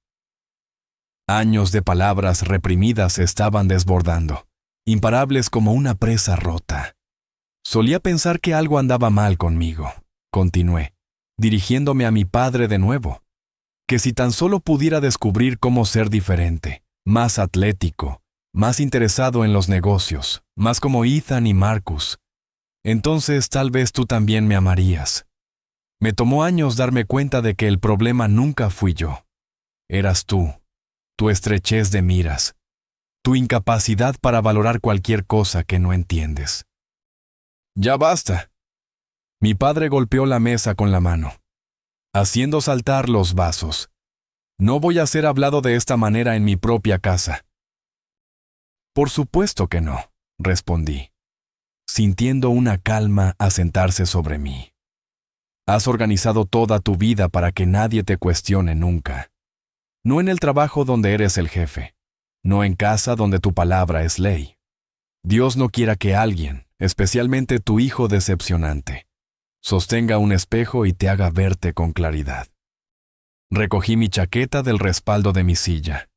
Años de palabras reprimidas se estaban desbordando, imparables como una presa rota. Solía pensar que algo andaba mal conmigo, continué, dirigiéndome a mi padre de nuevo, que si tan solo pudiera descubrir cómo ser diferente, más atlético, más interesado en los negocios, más como Ethan y Marcus, entonces tal vez tú también me amarías. Me tomó años darme cuenta de que el problema nunca fui yo. Eras tú, tu estrechez de miras, tu incapacidad para valorar cualquier cosa que no entiendes. ¡Ya basta! Mi padre golpeó la mesa con la mano, haciendo saltar los vasos. No voy a ser hablado de esta manera en mi propia casa. Por supuesto que no, respondí, sintiendo una calma asentarse sobre mí. Has organizado toda tu vida para que nadie te cuestione nunca. No en el trabajo donde eres el jefe, no en casa donde tu palabra es ley. Dios no quiera que alguien, especialmente tu hijo decepcionante, sostenga un espejo y te haga verte con claridad. Recogí mi chaqueta del respaldo de mi silla,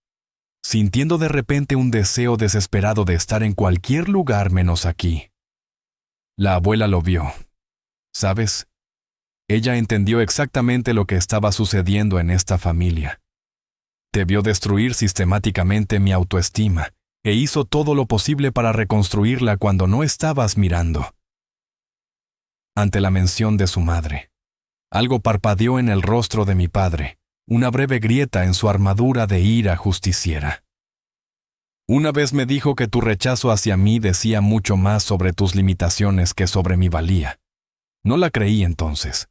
sintiendo de repente un deseo desesperado de estar en cualquier lugar menos aquí. La abuela lo vio. ¿Sabes? Ella entendió exactamente lo que estaba sucediendo en esta familia. Te vio destruir sistemáticamente mi autoestima e hizo todo lo posible para reconstruirla cuando no estabas mirando. Ante la mención de su madre, algo parpadeó en el rostro de mi padre, una breve grieta en su armadura de ira justiciera. Una vez me dijo que tu rechazo hacia mí decía mucho más sobre tus limitaciones que sobre mi valía. No la creí entonces.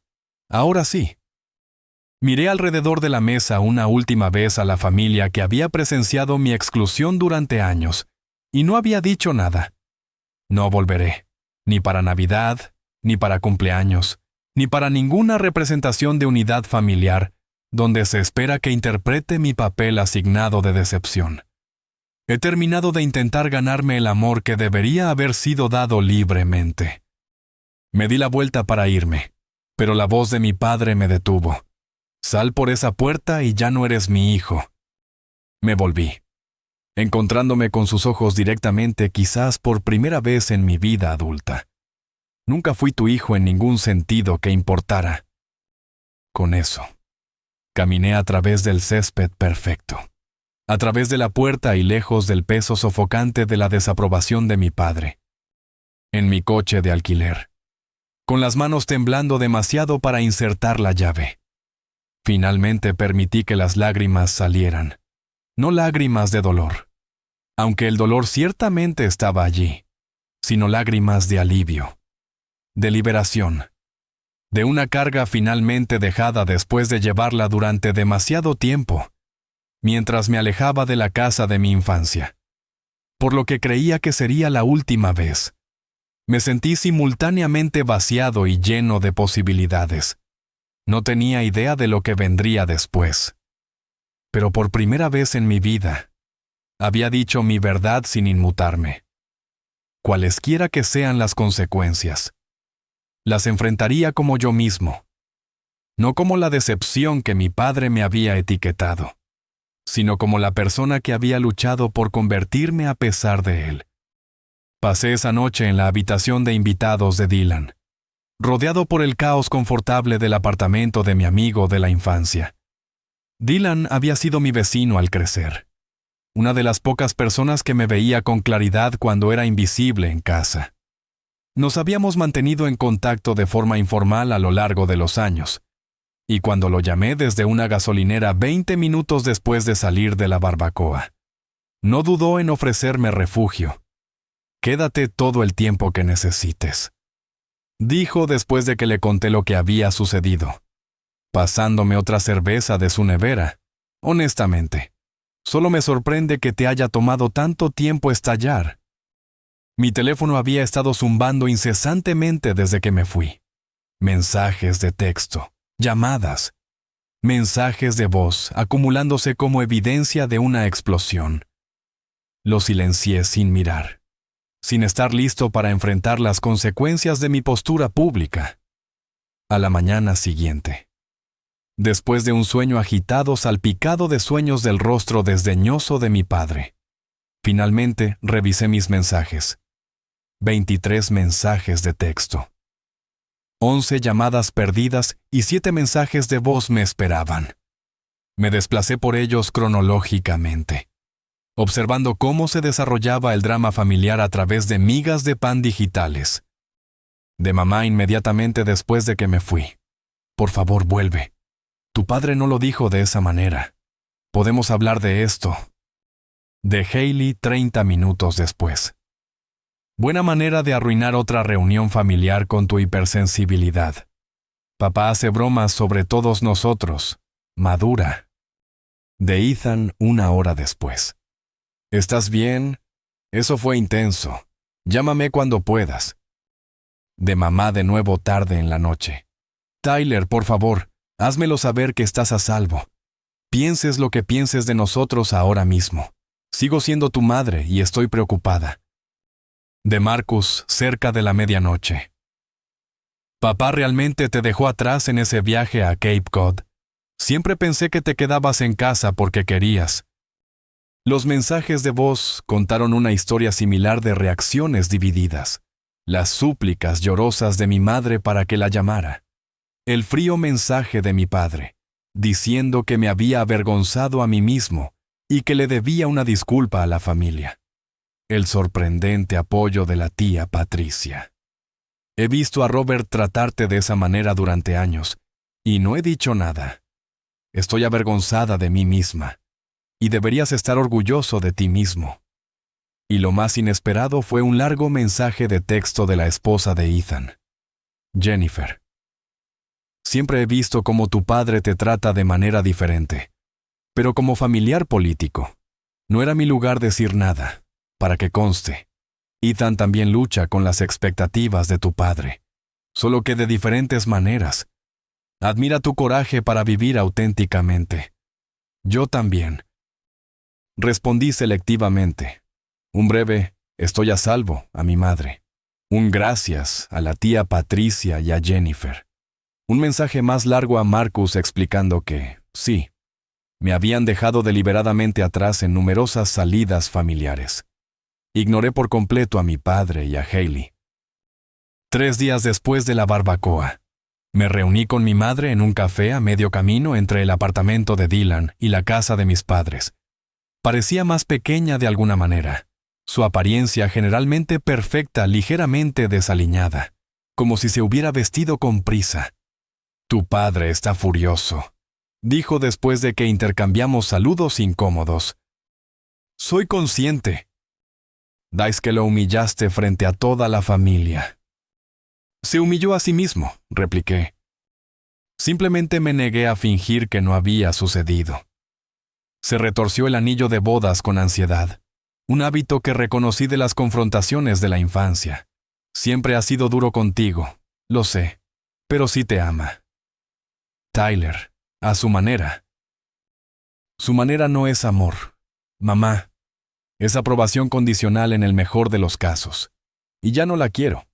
Ahora sí. Miré alrededor de la mesa una última vez a la familia que había presenciado mi exclusión durante años, y no había dicho nada. No volveré, ni para Navidad, ni para cumpleaños, ni para ninguna representación de unidad familiar, donde se espera que interprete mi papel asignado de decepción. He terminado de intentar ganarme el amor que debería haber sido dado libremente. Me di la vuelta para irme, pero la voz de mi padre me detuvo. Sal por esa puerta y ya no eres mi hijo. Me volví, encontrándome con sus ojos directamente quizás por primera vez en mi vida adulta. Nunca fui tu hijo en ningún sentido que importara. Con eso, caminé a través del césped perfecto, a través de la puerta y lejos del peso sofocante de la desaprobación de mi padre. En mi coche de alquiler, con las manos temblando demasiado para insertar la llave. Finalmente permití que las lágrimas salieran, no lágrimas de dolor, aunque el dolor ciertamente estaba allí, sino lágrimas de alivio, de liberación, de una carga finalmente dejada después de llevarla durante demasiado tiempo, mientras me alejaba de la casa de mi infancia, por lo que creía que sería la última vez. Me sentí simultáneamente vaciado y lleno de posibilidades. No tenía idea de lo que vendría después. Pero por primera vez en mi vida, había dicho mi verdad sin inmutarme. Cualesquiera que sean las consecuencias, las enfrentaría como yo mismo, no como la decepción que mi padre me había etiquetado, sino como la persona que había luchado por convertirme a pesar de él. Pasé esa noche en la habitación de invitados de Dylan, rodeado por el caos confortable del apartamento de mi amigo de la infancia. Dylan había sido mi vecino al crecer, una de las pocas personas que me veía con claridad cuando era invisible en casa. Nos habíamos mantenido en contacto de forma informal a lo largo de los años, y cuando lo llamé desde una gasolinera 20 minutos después de salir de la barbacoa, no dudó en ofrecerme refugio. «Quédate todo el tiempo que necesites», dijo después de que le conté lo que había sucedido, pasándome otra cerveza de su nevera. Honestamente, solo me sorprende que te haya tomado tanto tiempo estallar. Mi teléfono había estado zumbando incesantemente desde que me fui. Mensajes de texto, llamadas, mensajes de voz acumulándose como evidencia de una explosión. Lo silencié sin mirar, sin estar listo para enfrentar las consecuencias de mi postura pública. A la mañana siguiente, después de un sueño agitado salpicado de sueños del rostro desdeñoso de mi padre, finalmente revisé mis mensajes. 23 mensajes de texto. 11 llamadas perdidas y 7 mensajes de voz me esperaban. Me desplacé por ellos cronológicamente, observando cómo se desarrollaba el drama familiar a través de migas de pan digitales. De mamá inmediatamente después de que me fui. «Por favor, vuelve. Tu padre no lo dijo de esa manera. Podemos hablar de esto». De Hailey 30 minutos después. «Buena manera de arruinar otra reunión familiar con tu hipersensibilidad. Papá hace bromas sobre todos nosotros. Madura». De Ethan 1 hora después. «¿Estás bien? Eso fue intenso. Llámame cuando puedas». De mamá de nuevo tarde en la noche. «Tyler, por favor, házmelo saber que estás a salvo. Pienses lo que pienses de nosotros ahora mismo. Sigo siendo tu madre y estoy preocupada». De Marcus, cerca de la medianoche. «Papá realmente te dejó atrás en ese viaje a Cape Cod. Siempre pensé que te quedabas en casa porque querías». Los mensajes de voz contaron una historia similar de reacciones divididas. Las súplicas llorosas de mi madre para que la llamara. El frío mensaje de mi padre, diciendo que me había avergonzado a mí mismo y que le debía una disculpa a la familia. El sorprendente apoyo de la tía Patricia. «He visto a Robert tratarte de esa manera durante años, y no he dicho nada. Estoy avergonzada de mí misma, y deberías estar orgulloso de ti mismo». Y lo más inesperado fue un largo mensaje de texto de la esposa de Ethan. «Jennifer, siempre he visto cómo tu padre te trata de manera diferente, pero como familiar político, no era mi lugar decir nada. Para que conste, Ethan también lucha con las expectativas de tu padre, solo que de diferentes maneras. Admira tu coraje para vivir auténticamente. Yo también». Respondí selectivamente. Un breve «estoy a salvo» a mi madre. Un gracias a la tía Patricia y a Jennifer. Un mensaje más largo a Marcus explicando que, sí, me habían dejado deliberadamente atrás en numerosas salidas familiares. Ignoré por completo a mi padre y a Hailey. 3 días después de la barbacoa, me reuní con mi madre en un café a medio camino entre el apartamento de Dylan y la casa de mis padres. Parecía más pequeña de alguna manera, su apariencia generalmente perfecta, ligeramente desaliñada, como si se hubiera vestido con prisa. «Tu padre está furioso», dijo después de que intercambiamos saludos incómodos. «Soy consciente. Dais que lo humillaste frente a toda la familia». «Se humilló a sí mismo», repliqué. Simplemente me negué a fingir que no había sucedido. Se retorció el anillo de bodas con ansiedad, un hábito que reconocí de las confrontaciones de la infancia. Siempre ha sido duro contigo, lo sé, pero sí te ama. Tyler, a su manera. Su manera no es amor, mamá. Es aprobación condicional en el mejor de los casos. Y ya no la quiero.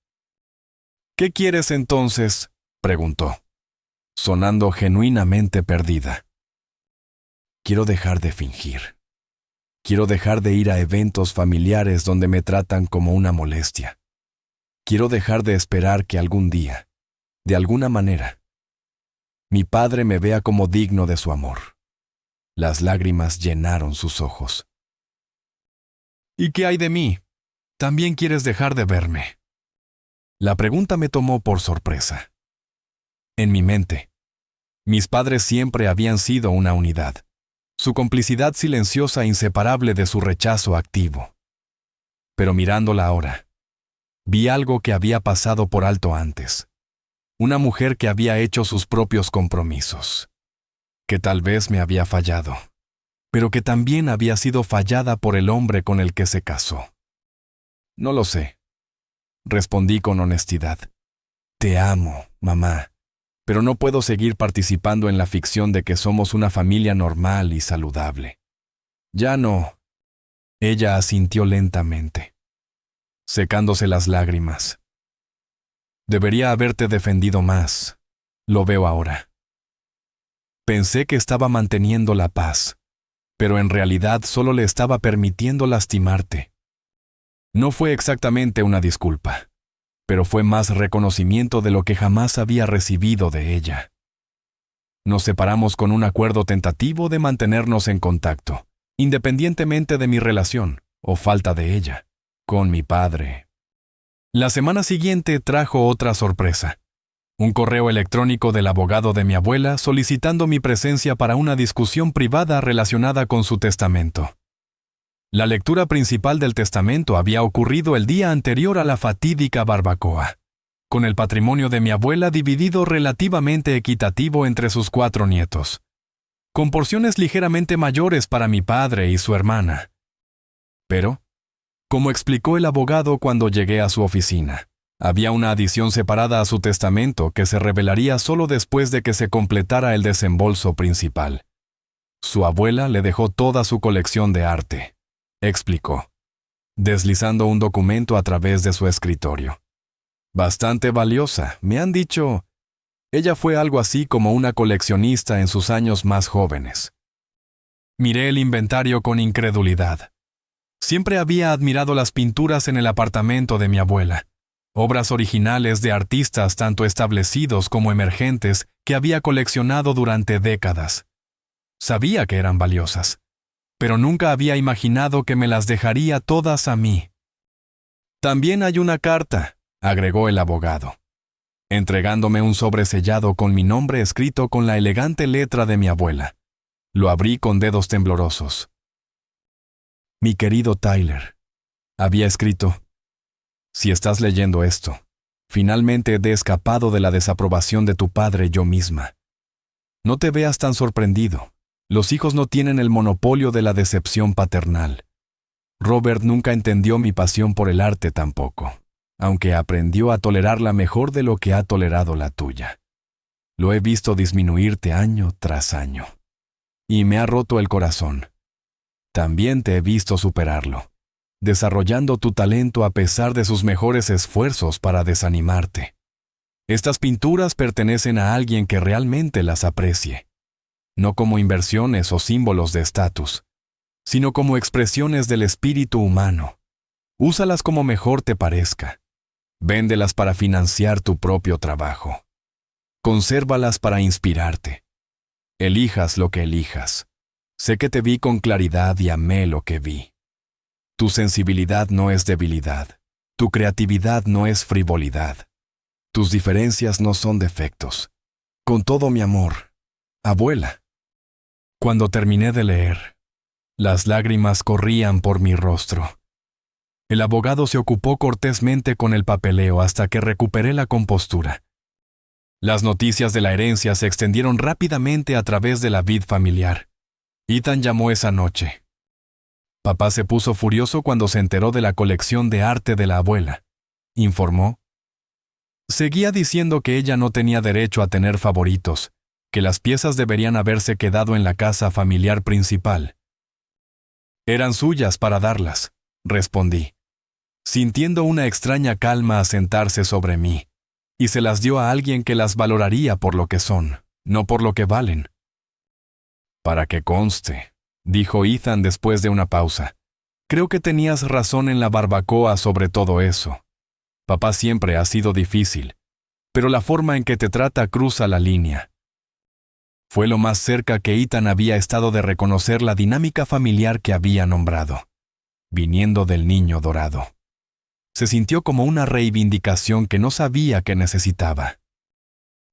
¿Qué quieres entonces?, preguntó, sonando genuinamente perdida. Quiero dejar de fingir. Quiero dejar de ir a eventos familiares donde me tratan como una molestia. Quiero dejar de esperar que algún día, de alguna manera, mi padre me vea como digno de su amor. Las lágrimas llenaron sus ojos. ¿Y qué hay de mí? ¿También quieres dejar de verme? La pregunta me tomó por sorpresa. En mi mente, mis padres siempre habían sido una unidad. Su complicidad silenciosa e inseparable de su rechazo activo. Pero mirándola ahora, vi algo que había pasado por alto antes. Una mujer que había hecho sus propios compromisos. Que tal vez me había fallado, pero que también había sido fallada por el hombre con el que se casó. No lo sé, respondí con honestidad. Te amo, mamá. Pero no puedo seguir participando en la ficción de que somos una familia normal y saludable. Ya no. Ella asintió lentamente, secándose las lágrimas. Debería haberte defendido más. Lo veo ahora. Pensé que estaba manteniendo la paz, pero en realidad solo le estaba permitiendo lastimarte. No fue exactamente una disculpa, pero fue más reconocimiento de lo que jamás había recibido de ella. Nos separamos con un acuerdo tentativo de mantenernos en contacto, independientemente de mi relación, o falta de ella, con mi padre. La semana siguiente trajo otra sorpresa. Un correo electrónico del abogado de mi abuela solicitando mi presencia para una discusión privada relacionada con su testamento. La lectura principal del testamento había ocurrido el día anterior a la fatídica barbacoa, con el patrimonio de mi abuela dividido relativamente equitativo entre sus 4 nietos, con porciones ligeramente mayores para mi padre y su hermana. Pero, como explicó el abogado cuando llegué a su oficina, había una adición separada a su testamento que se revelaría solo después de que se completara el desembolso principal. Su abuela le dejó toda su colección de arte, explicó, deslizando un documento a través de su escritorio. Bastante valiosa, me han dicho. Ella fue algo así como una coleccionista en sus años más jóvenes. Miré el inventario con incredulidad. Siempre había admirado las pinturas en el apartamento de mi abuela, obras originales de artistas tanto establecidos como emergentes que había coleccionado durante décadas. Sabía que eran valiosas, pero nunca había imaginado que me las dejaría todas a mí. También hay una carta, agregó el abogado, entregándome un sobre sellado con mi nombre escrito con la elegante letra de mi abuela. Lo abrí con dedos temblorosos. Mi querido Tyler, había escrito, si estás leyendo esto, finalmente he escapado de la desaprobación de tu padre yo misma. No te veas tan sorprendido. Los hijos no tienen el monopolio de la decepción paternal. Robert nunca entendió mi pasión por el arte tampoco, aunque aprendió a tolerarla mejor de lo que ha tolerado la tuya. Lo he visto disminuirte año tras año, y me ha roto el corazón. También te he visto superarlo, desarrollando tu talento a pesar de sus mejores esfuerzos para desanimarte. Estas pinturas pertenecen a alguien que realmente las aprecie, no como inversiones o símbolos de estatus, sino como expresiones del espíritu humano. Úsalas como mejor te parezca. Véndelas para financiar tu propio trabajo. Consérvalas para inspirarte. Elijas lo que elijas. Sé que te vi con claridad y amé lo que vi. Tu sensibilidad no es debilidad. Tu creatividad no es frivolidad. Tus diferencias no son defectos. Con todo mi amor, abuela. Cuando terminé de leer, las lágrimas corrían por mi rostro. El abogado se ocupó cortésmente con el papeleo hasta que recuperé la compostura. Las noticias de la herencia se extendieron rápidamente a través de la vid familiar. Ethan llamó esa noche. Papá se puso furioso cuando se enteró de la colección de arte de la abuela. Informó. Seguía diciendo que ella no tenía derecho a tener favoritos, que las piezas deberían haberse quedado en la casa familiar principal. Eran suyas para darlas, respondí, sintiendo una extraña calma asentarse sobre mí, y se las dio a alguien que las valoraría por lo que son, no por lo que valen. Para que conste, dijo Ethan después de una pausa, creo que tenías razón en la barbacoa sobre todo eso. Papá siempre ha sido difícil, pero la forma en que te trata cruza la línea. Fue lo más cerca que Ethan había estado de reconocer la dinámica familiar que había nombrado, viniendo del niño dorado. Se sintió como una reivindicación que no sabía que necesitaba.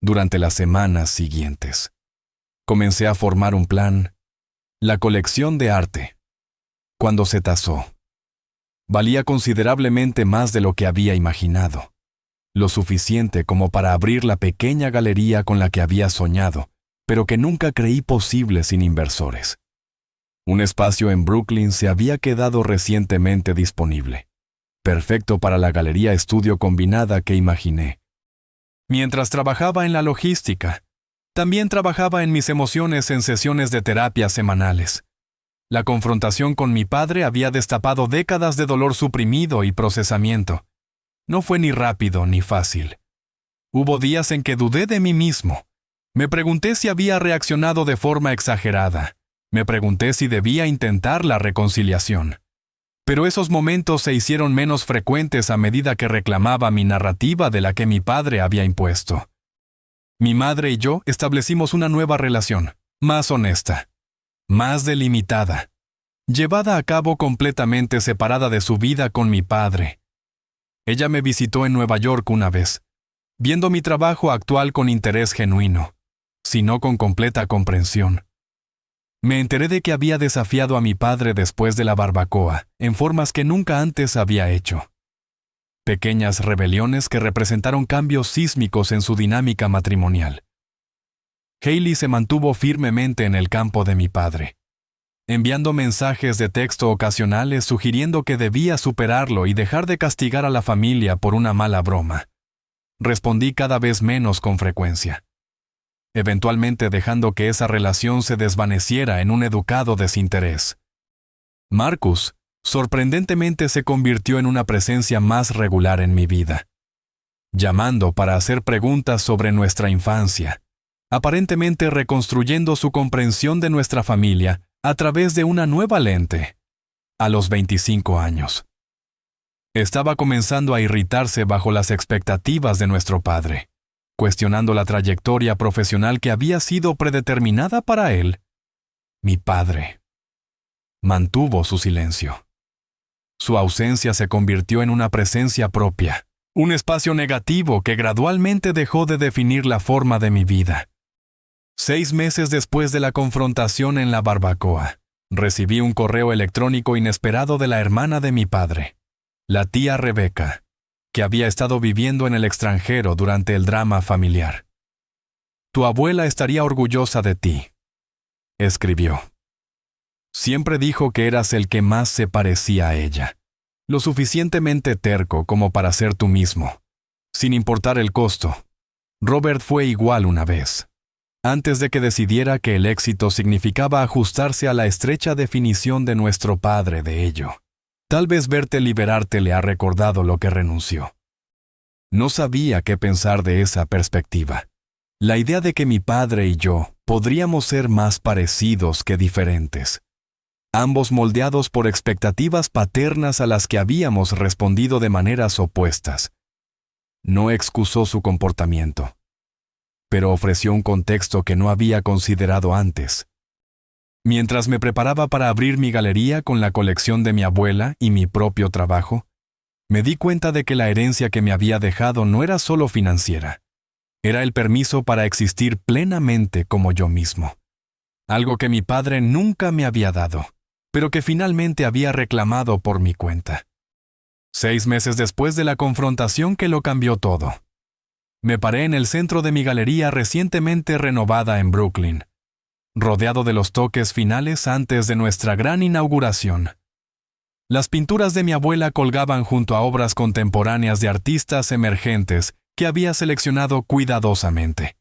Durante las semanas siguientes, comencé a formar un plan, la colección de arte. Cuando se tasó, valía considerablemente más de lo que había imaginado, lo suficiente como para abrir la pequeña galería con la que había soñado, pero que nunca creí posible sin inversores. Un espacio en Brooklyn se había quedado recientemente disponible, perfecto para la galería estudio combinada que imaginé. Mientras trabajaba en la logística, también trabajaba en mis emociones en sesiones de terapia semanales. La confrontación con mi padre había destapado décadas de dolor suprimido y procesamiento. No fue ni rápido ni fácil. Hubo días en que dudé de mí mismo. Me pregunté si había reaccionado de forma exagerada. Me pregunté si debía intentar la reconciliación. Pero esos momentos se hicieron menos frecuentes a medida que reclamaba mi narrativa de la que mi padre había impuesto. Mi madre y yo establecimos una nueva relación, más honesta, más delimitada, llevada a cabo completamente separada de su vida con mi padre. Ella me visitó en Nueva York una vez, viendo mi trabajo actual con interés genuino, sino con completa comprensión. Me enteré de que había desafiado a mi padre después de la barbacoa, en formas que nunca antes había hecho. Pequeñas rebeliones que representaron cambios sísmicos en su dinámica matrimonial. Hailey se mantuvo firmemente en el campo de mi padre, enviando mensajes de texto ocasionales sugiriendo que debía superarlo y dejar de castigar a la familia por una mala broma. Respondí cada vez menos con frecuencia, eventualmente dejando que esa relación se desvaneciera en un educado desinterés. Marcus, sorprendentemente, se convirtió en una presencia más regular en mi vida, llamando para hacer preguntas sobre nuestra infancia, aparentemente reconstruyendo su comprensión de nuestra familia a través de una nueva lente. A los 25 años. Estaba comenzando a irritarse bajo las expectativas de nuestro padre, cuestionando la trayectoria profesional que había sido predeterminada para él. Mi padre mantuvo su silencio. Su ausencia se convirtió en una presencia propia, un espacio negativo que gradualmente dejó de definir la forma de mi vida. 6 meses después de la confrontación en la barbacoa, recibí un correo electrónico inesperado de la hermana de mi padre, la tía Rebeca, que había estado viviendo en el extranjero durante el drama familiar. Tu abuela estaría orgullosa de ti, escribió. Siempre dijo que eras el que más se parecía a ella, lo suficientemente terco como para ser tú mismo, sin importar el costo. Robert fue igual una vez, antes de que decidiera que el éxito significaba ajustarse a la estrecha definición de nuestro padre de ello. Tal vez verte liberarte le ha recordado lo que renunció. No sabía qué pensar de esa perspectiva. La idea de que mi padre y yo podríamos ser más parecidos que diferentes, ambos moldeados por expectativas paternas a las que habíamos respondido de maneras opuestas. No excusó su comportamiento, pero ofreció un contexto que no había considerado antes. Mientras me preparaba para abrir mi galería con la colección de mi abuela y mi propio trabajo, me di cuenta de que la herencia que me había dejado no era solo financiera. Era el permiso para existir plenamente como yo mismo. Algo que mi padre nunca me había dado, pero que finalmente había reclamado por mi cuenta. 6 meses después de la confrontación que lo cambió todo, me paré en el centro de mi galería recientemente renovada en Brooklyn, rodeado de los toques finales antes de nuestra gran inauguración. Las pinturas de mi abuela colgaban junto a obras contemporáneas de artistas emergentes que había seleccionado cuidadosamente,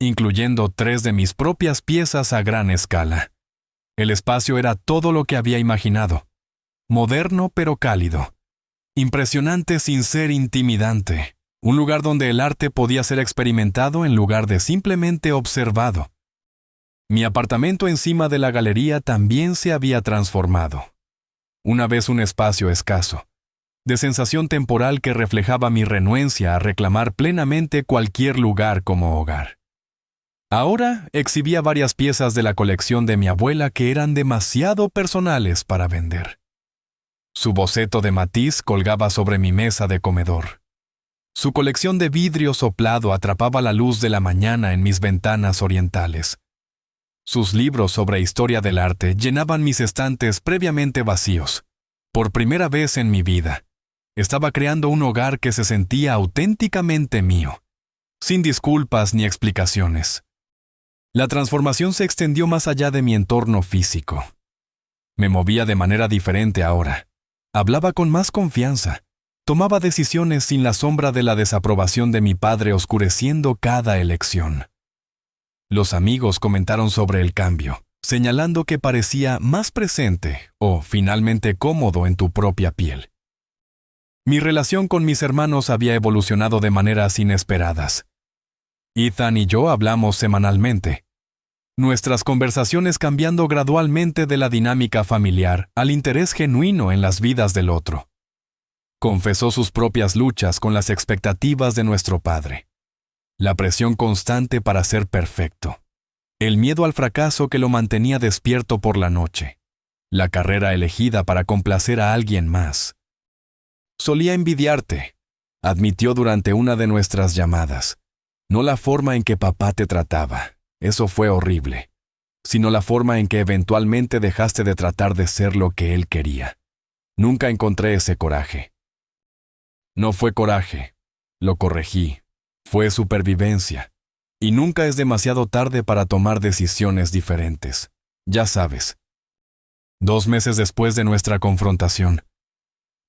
incluyendo 3 de mis propias piezas a gran escala. El espacio era todo lo que había imaginado, moderno pero cálido, impresionante sin ser intimidante, un lugar donde el arte podía ser experimentado en lugar de simplemente observado. Mi apartamento encima de la galería también se había transformado. Una vez un espacio escaso, de sensación temporal que reflejaba mi renuencia a reclamar plenamente cualquier lugar como hogar. Ahora exhibía varias piezas de la colección de mi abuela que eran demasiado personales para vender. Su boceto de Matisse colgaba sobre mi mesa de comedor. Su colección de vidrio soplado atrapaba la luz de la mañana en mis ventanas orientales. Sus libros sobre historia del arte llenaban mis estantes previamente vacíos. Por primera vez en mi vida, estaba creando un hogar que se sentía auténticamente mío, sin disculpas ni explicaciones. La transformación se extendió más allá de mi entorno físico. Me movía de manera diferente ahora. Hablaba con más confianza. Tomaba decisiones sin la sombra de la desaprobación de mi padre oscureciendo cada elección. Los amigos comentaron sobre el cambio, señalando que parecía más presente o finalmente cómodo en tu propia piel. Mi relación con mis hermanos había evolucionado de maneras inesperadas. Ethan y yo hablamos semanalmente. Nuestras conversaciones cambiando gradualmente de la dinámica familiar al interés genuino en las vidas del otro. Confesó sus propias luchas con las expectativas de nuestro padre. La presión constante para ser perfecto. El miedo al fracaso que lo mantenía despierto por la noche. La carrera elegida para complacer a alguien más. Solía envidiarte, admitió durante una de nuestras llamadas. No la forma en que papá te trataba, eso fue horrible, sino la forma en que eventualmente dejaste de tratar de ser lo que él quería. Nunca encontré ese coraje. No fue coraje, lo corregí. Fue supervivencia. Y nunca es demasiado tarde para tomar decisiones diferentes. Ya sabes. 2 meses después de nuestra confrontación,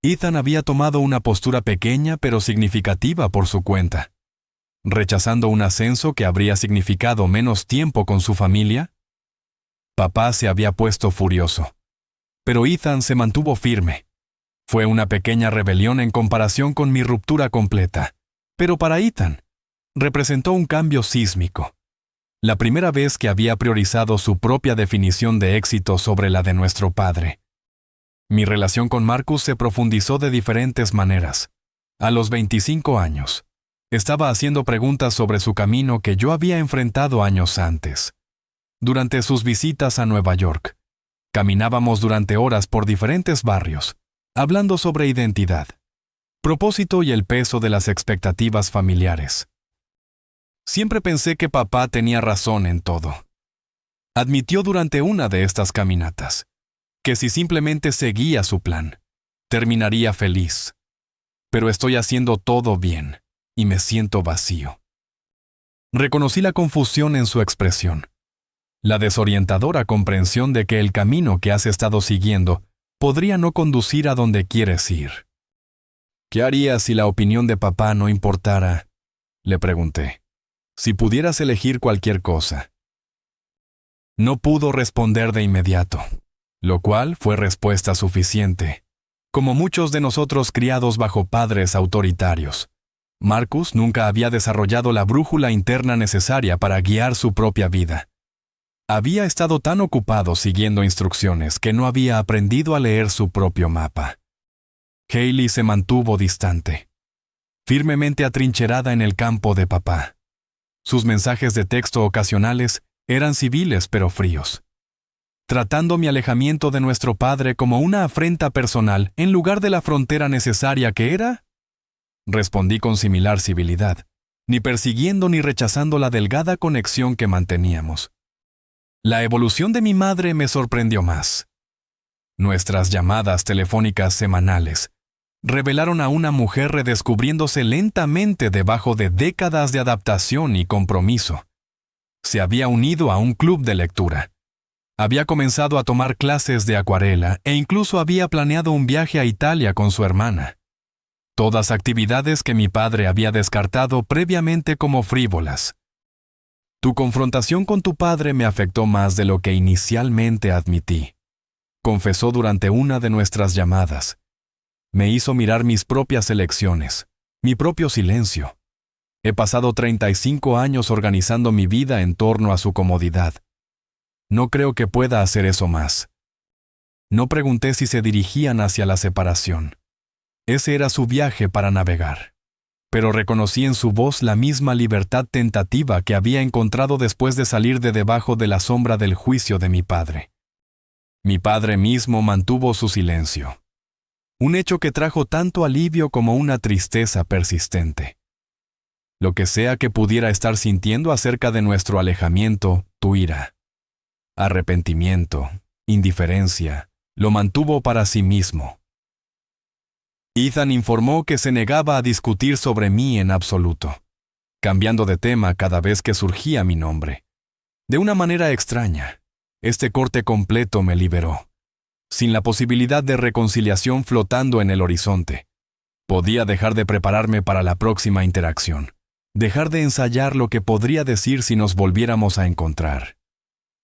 Ethan había tomado una postura pequeña pero significativa por su cuenta, rechazando un ascenso que habría significado menos tiempo con su familia. Papá se había puesto furioso, pero Ethan se mantuvo firme. Fue una pequeña rebelión en comparación con mi ruptura completa, pero para Ethan representó un cambio sísmico. La primera vez que había priorizado su propia definición de éxito sobre la de nuestro padre. Mi relación con Marcus se profundizó de diferentes maneras. A los 25 años, estaba haciendo preguntas sobre su camino que yo había enfrentado años antes. Durante sus visitas a Nueva York, caminábamos durante horas por diferentes barrios, hablando sobre identidad, propósito y el peso de las expectativas familiares. Siempre pensé que papá tenía razón en todo. Admitió durante una de estas caminatas que si simplemente seguía su plan, terminaría feliz. Pero estoy haciendo todo bien y me siento vacío. Reconocí la confusión en su expresión, la desorientadora comprensión de que el camino que has estado siguiendo podría no conducir a donde quieres ir. ¿Qué harías si la opinión de papá no importara? Le pregunté. Si pudieras elegir cualquier cosa. No pudo responder de inmediato, lo cual fue respuesta suficiente. Como muchos de nosotros criados bajo padres autoritarios, Marcus nunca había desarrollado la brújula interna necesaria para guiar su propia vida. Había estado tan ocupado siguiendo instrucciones que no había aprendido a leer su propio mapa. Hailey se mantuvo distante, firmemente atrincherada en el campo de papá. Sus mensajes de texto ocasionales eran civiles pero fríos. tratando mi alejamiento de nuestro padre como una afrenta personal en lugar de la frontera necesaria que era? Respondí con similar civilidad, ni persiguiendo ni rechazando la delgada conexión que manteníamos. La evolución de mi madre me sorprendió más. Nuestras llamadas telefónicas semanales revelaron a una mujer redescubriéndose lentamente debajo de décadas de adaptación y compromiso. Se había unido a un club de lectura. Había comenzado a tomar clases de acuarela e incluso había planeado un viaje a Italia con su hermana. Todas actividades que mi padre había descartado previamente como frívolas. Tu confrontación con tu padre me afectó más de lo que inicialmente admití, confesó durante una de nuestras llamadas. Me hizo mirar mis propias elecciones, mi propio silencio. He pasado 35 años organizando mi vida en torno a su comodidad. No creo que pueda hacer eso más. No pregunté si se dirigían hacia la separación. Ese era su viaje para navegar. Pero reconocí en su voz la misma libertad tentativa que había encontrado después de salir de debajo de la sombra del juicio de mi padre. Mi padre mismo mantuvo su silencio. Un hecho que trajo tanto alivio como una tristeza persistente. Lo que sea que pudiera estar sintiendo acerca de nuestro alejamiento, tu ira, arrepentimiento, indiferencia, lo mantuvo para sí mismo. Ethan informó que se negaba a discutir sobre mí en absoluto, cambiando de tema cada vez que surgía mi nombre. De una manera extraña, este corte completo me liberó, sin la posibilidad de reconciliación flotando en el horizonte. Podía dejar de prepararme para la próxima interacción, dejar de ensayar lo que podría decir si nos volviéramos a encontrar.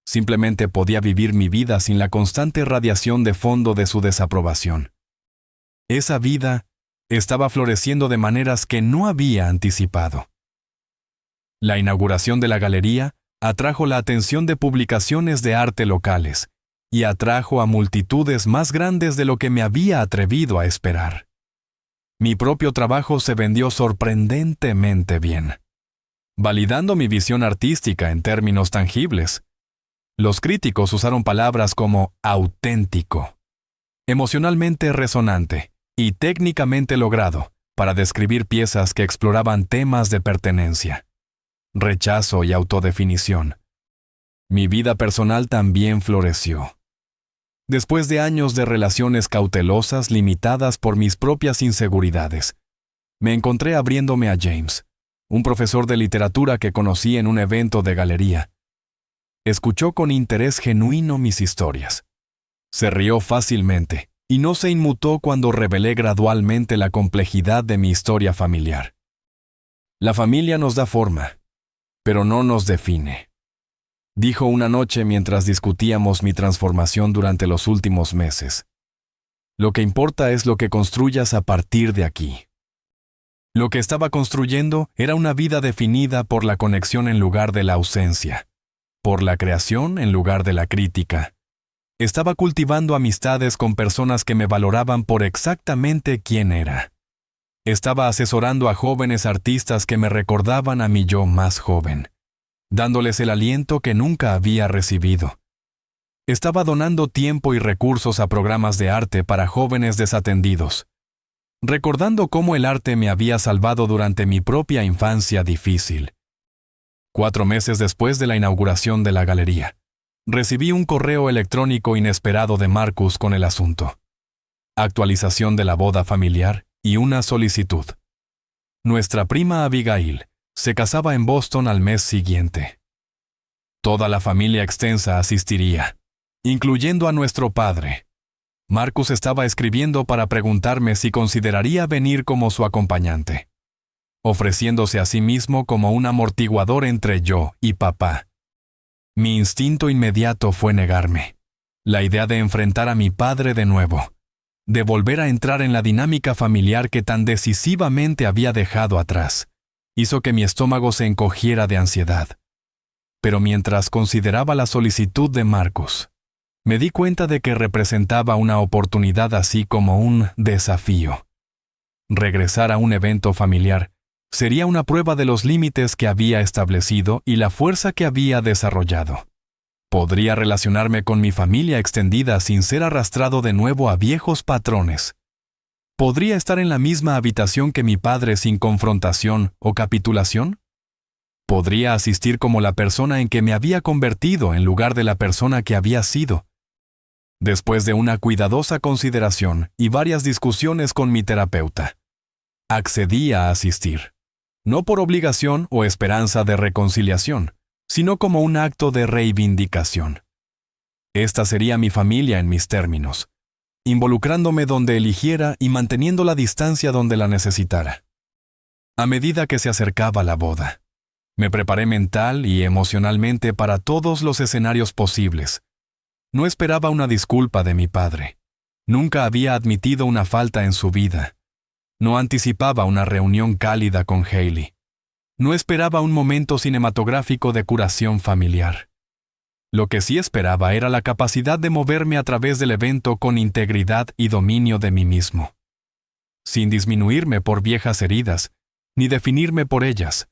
Simplemente podía vivir mi vida sin la constante radiación de fondo de su desaprobación. Esa vida estaba floreciendo de maneras que no había anticipado. La inauguración de la galería atrajo la atención de publicaciones de arte locales y atrajo a multitudes más grandes de lo que me había atrevido a esperar. Mi propio trabajo se vendió sorprendentemente bien, validando mi visión artística en términos tangibles. Los críticos usaron palabras como auténtico, emocionalmente resonante y técnicamente logrado para describir piezas que exploraban temas de pertenencia, rechazo y autodefinición. Mi vida personal también floreció. Después de años de relaciones cautelosas limitadas por mis propias inseguridades, me encontré abriéndome a James, un profesor de literatura que conocí en un evento de galería. Escuchó con interés genuino mis historias. Se rió fácilmente y no se inmutó cuando revelé gradualmente la complejidad de mi historia familiar. La familia nos da forma, pero no nos define, dijo una noche mientras discutíamos mi transformación durante los últimos meses. Lo que importa es lo que construyas a partir de aquí. Lo que estaba construyendo era una vida definida por la conexión en lugar de la ausencia, por la creación en lugar de la crítica. Estaba cultivando amistades con personas que me valoraban por exactamente quién era. Estaba asesorando a jóvenes artistas que me recordaban a mi yo más joven, dándoles el aliento que nunca había recibido. Estaba donando tiempo y recursos a programas de arte para jóvenes desatendidos, recordando cómo el arte me había salvado durante mi propia infancia difícil. 4 meses después de la inauguración de la galería, recibí un correo electrónico inesperado de Marcus con el asunto. Actualización de la boda familiar y una solicitud. Nuestra prima Abigail se casaba en Boston al mes siguiente. Toda la familia extensa asistiría, incluyendo a nuestro padre. Marcus estaba escribiendo para preguntarme si consideraría venir como su acompañante, ofreciéndose a sí mismo como un amortiguador entre yo y papá. Mi instinto inmediato fue negarme. La idea de enfrentar a mi padre de nuevo, de volver a entrar en la dinámica familiar que tan decisivamente había dejado atrás, hizo que mi estómago se encogiera de ansiedad. Pero mientras consideraba la solicitud de Marcus, me di cuenta de que representaba una oportunidad así como un desafío. Regresar a un evento familiar sería una prueba de los límites que había establecido y la fuerza que había desarrollado. Podría relacionarme con mi familia extendida sin ser arrastrado de nuevo a viejos patrones. ¿Podría estar en la misma habitación que mi padre sin confrontación o capitulación? ¿Podría asistir como la persona en que me había convertido en lugar de la persona que había sido? Después de una cuidadosa consideración y varias discusiones con mi terapeuta, accedí a asistir, no por obligación o esperanza de reconciliación, sino como un acto de reivindicación. Esta sería mi familia en mis términos, involucrándome donde eligiera y manteniendo la distancia donde la necesitara. A medida que se acercaba la boda, me preparé mental y emocionalmente para todos los escenarios posibles. No esperaba una disculpa de mi padre. Nunca había admitido una falta en su vida. No anticipaba una reunión cálida con Hailey. No esperaba un momento cinematográfico de curación familiar. Lo que sí esperaba era la capacidad de moverme a través del evento con integridad y dominio de mí mismo, sin disminuirme por viejas heridas, ni definirme por ellas.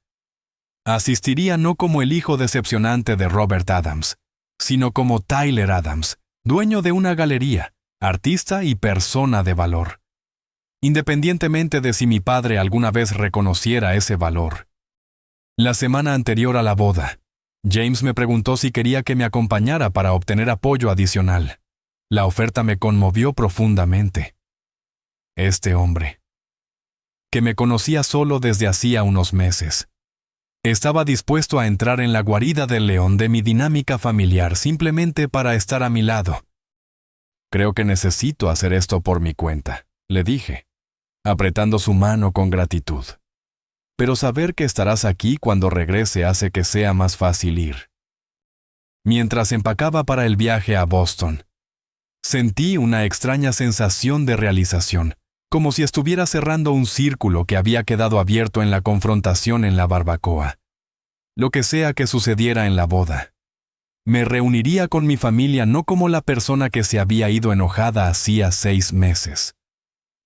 Asistiría no como el hijo decepcionante de Robert Adams, sino como Tyler Adams, dueño de una galería, artista y persona de valor. Independientemente de si mi padre alguna vez reconociera ese valor. La semana anterior a la boda, James me preguntó si quería que me acompañara para obtener apoyo adicional. La oferta me conmovió profundamente. Este hombre, que me conocía solo desde hacía unos meses, estaba dispuesto a entrar en la guarida del león de mi dinámica familiar simplemente para estar a mi lado. Creo que necesito hacer esto por mi cuenta, le dije, apretando su mano con gratitud. Pero saber que estarás aquí cuando regrese hace que sea más fácil ir. Mientras empacaba para el viaje a Boston, sentí una extraña sensación de realización, como si estuviera cerrando un círculo que había quedado abierto en la confrontación en la barbacoa. Lo que sea que sucediera en la boda, me reuniría con mi familia no como la persona que se había ido enojada hacía 6 meses,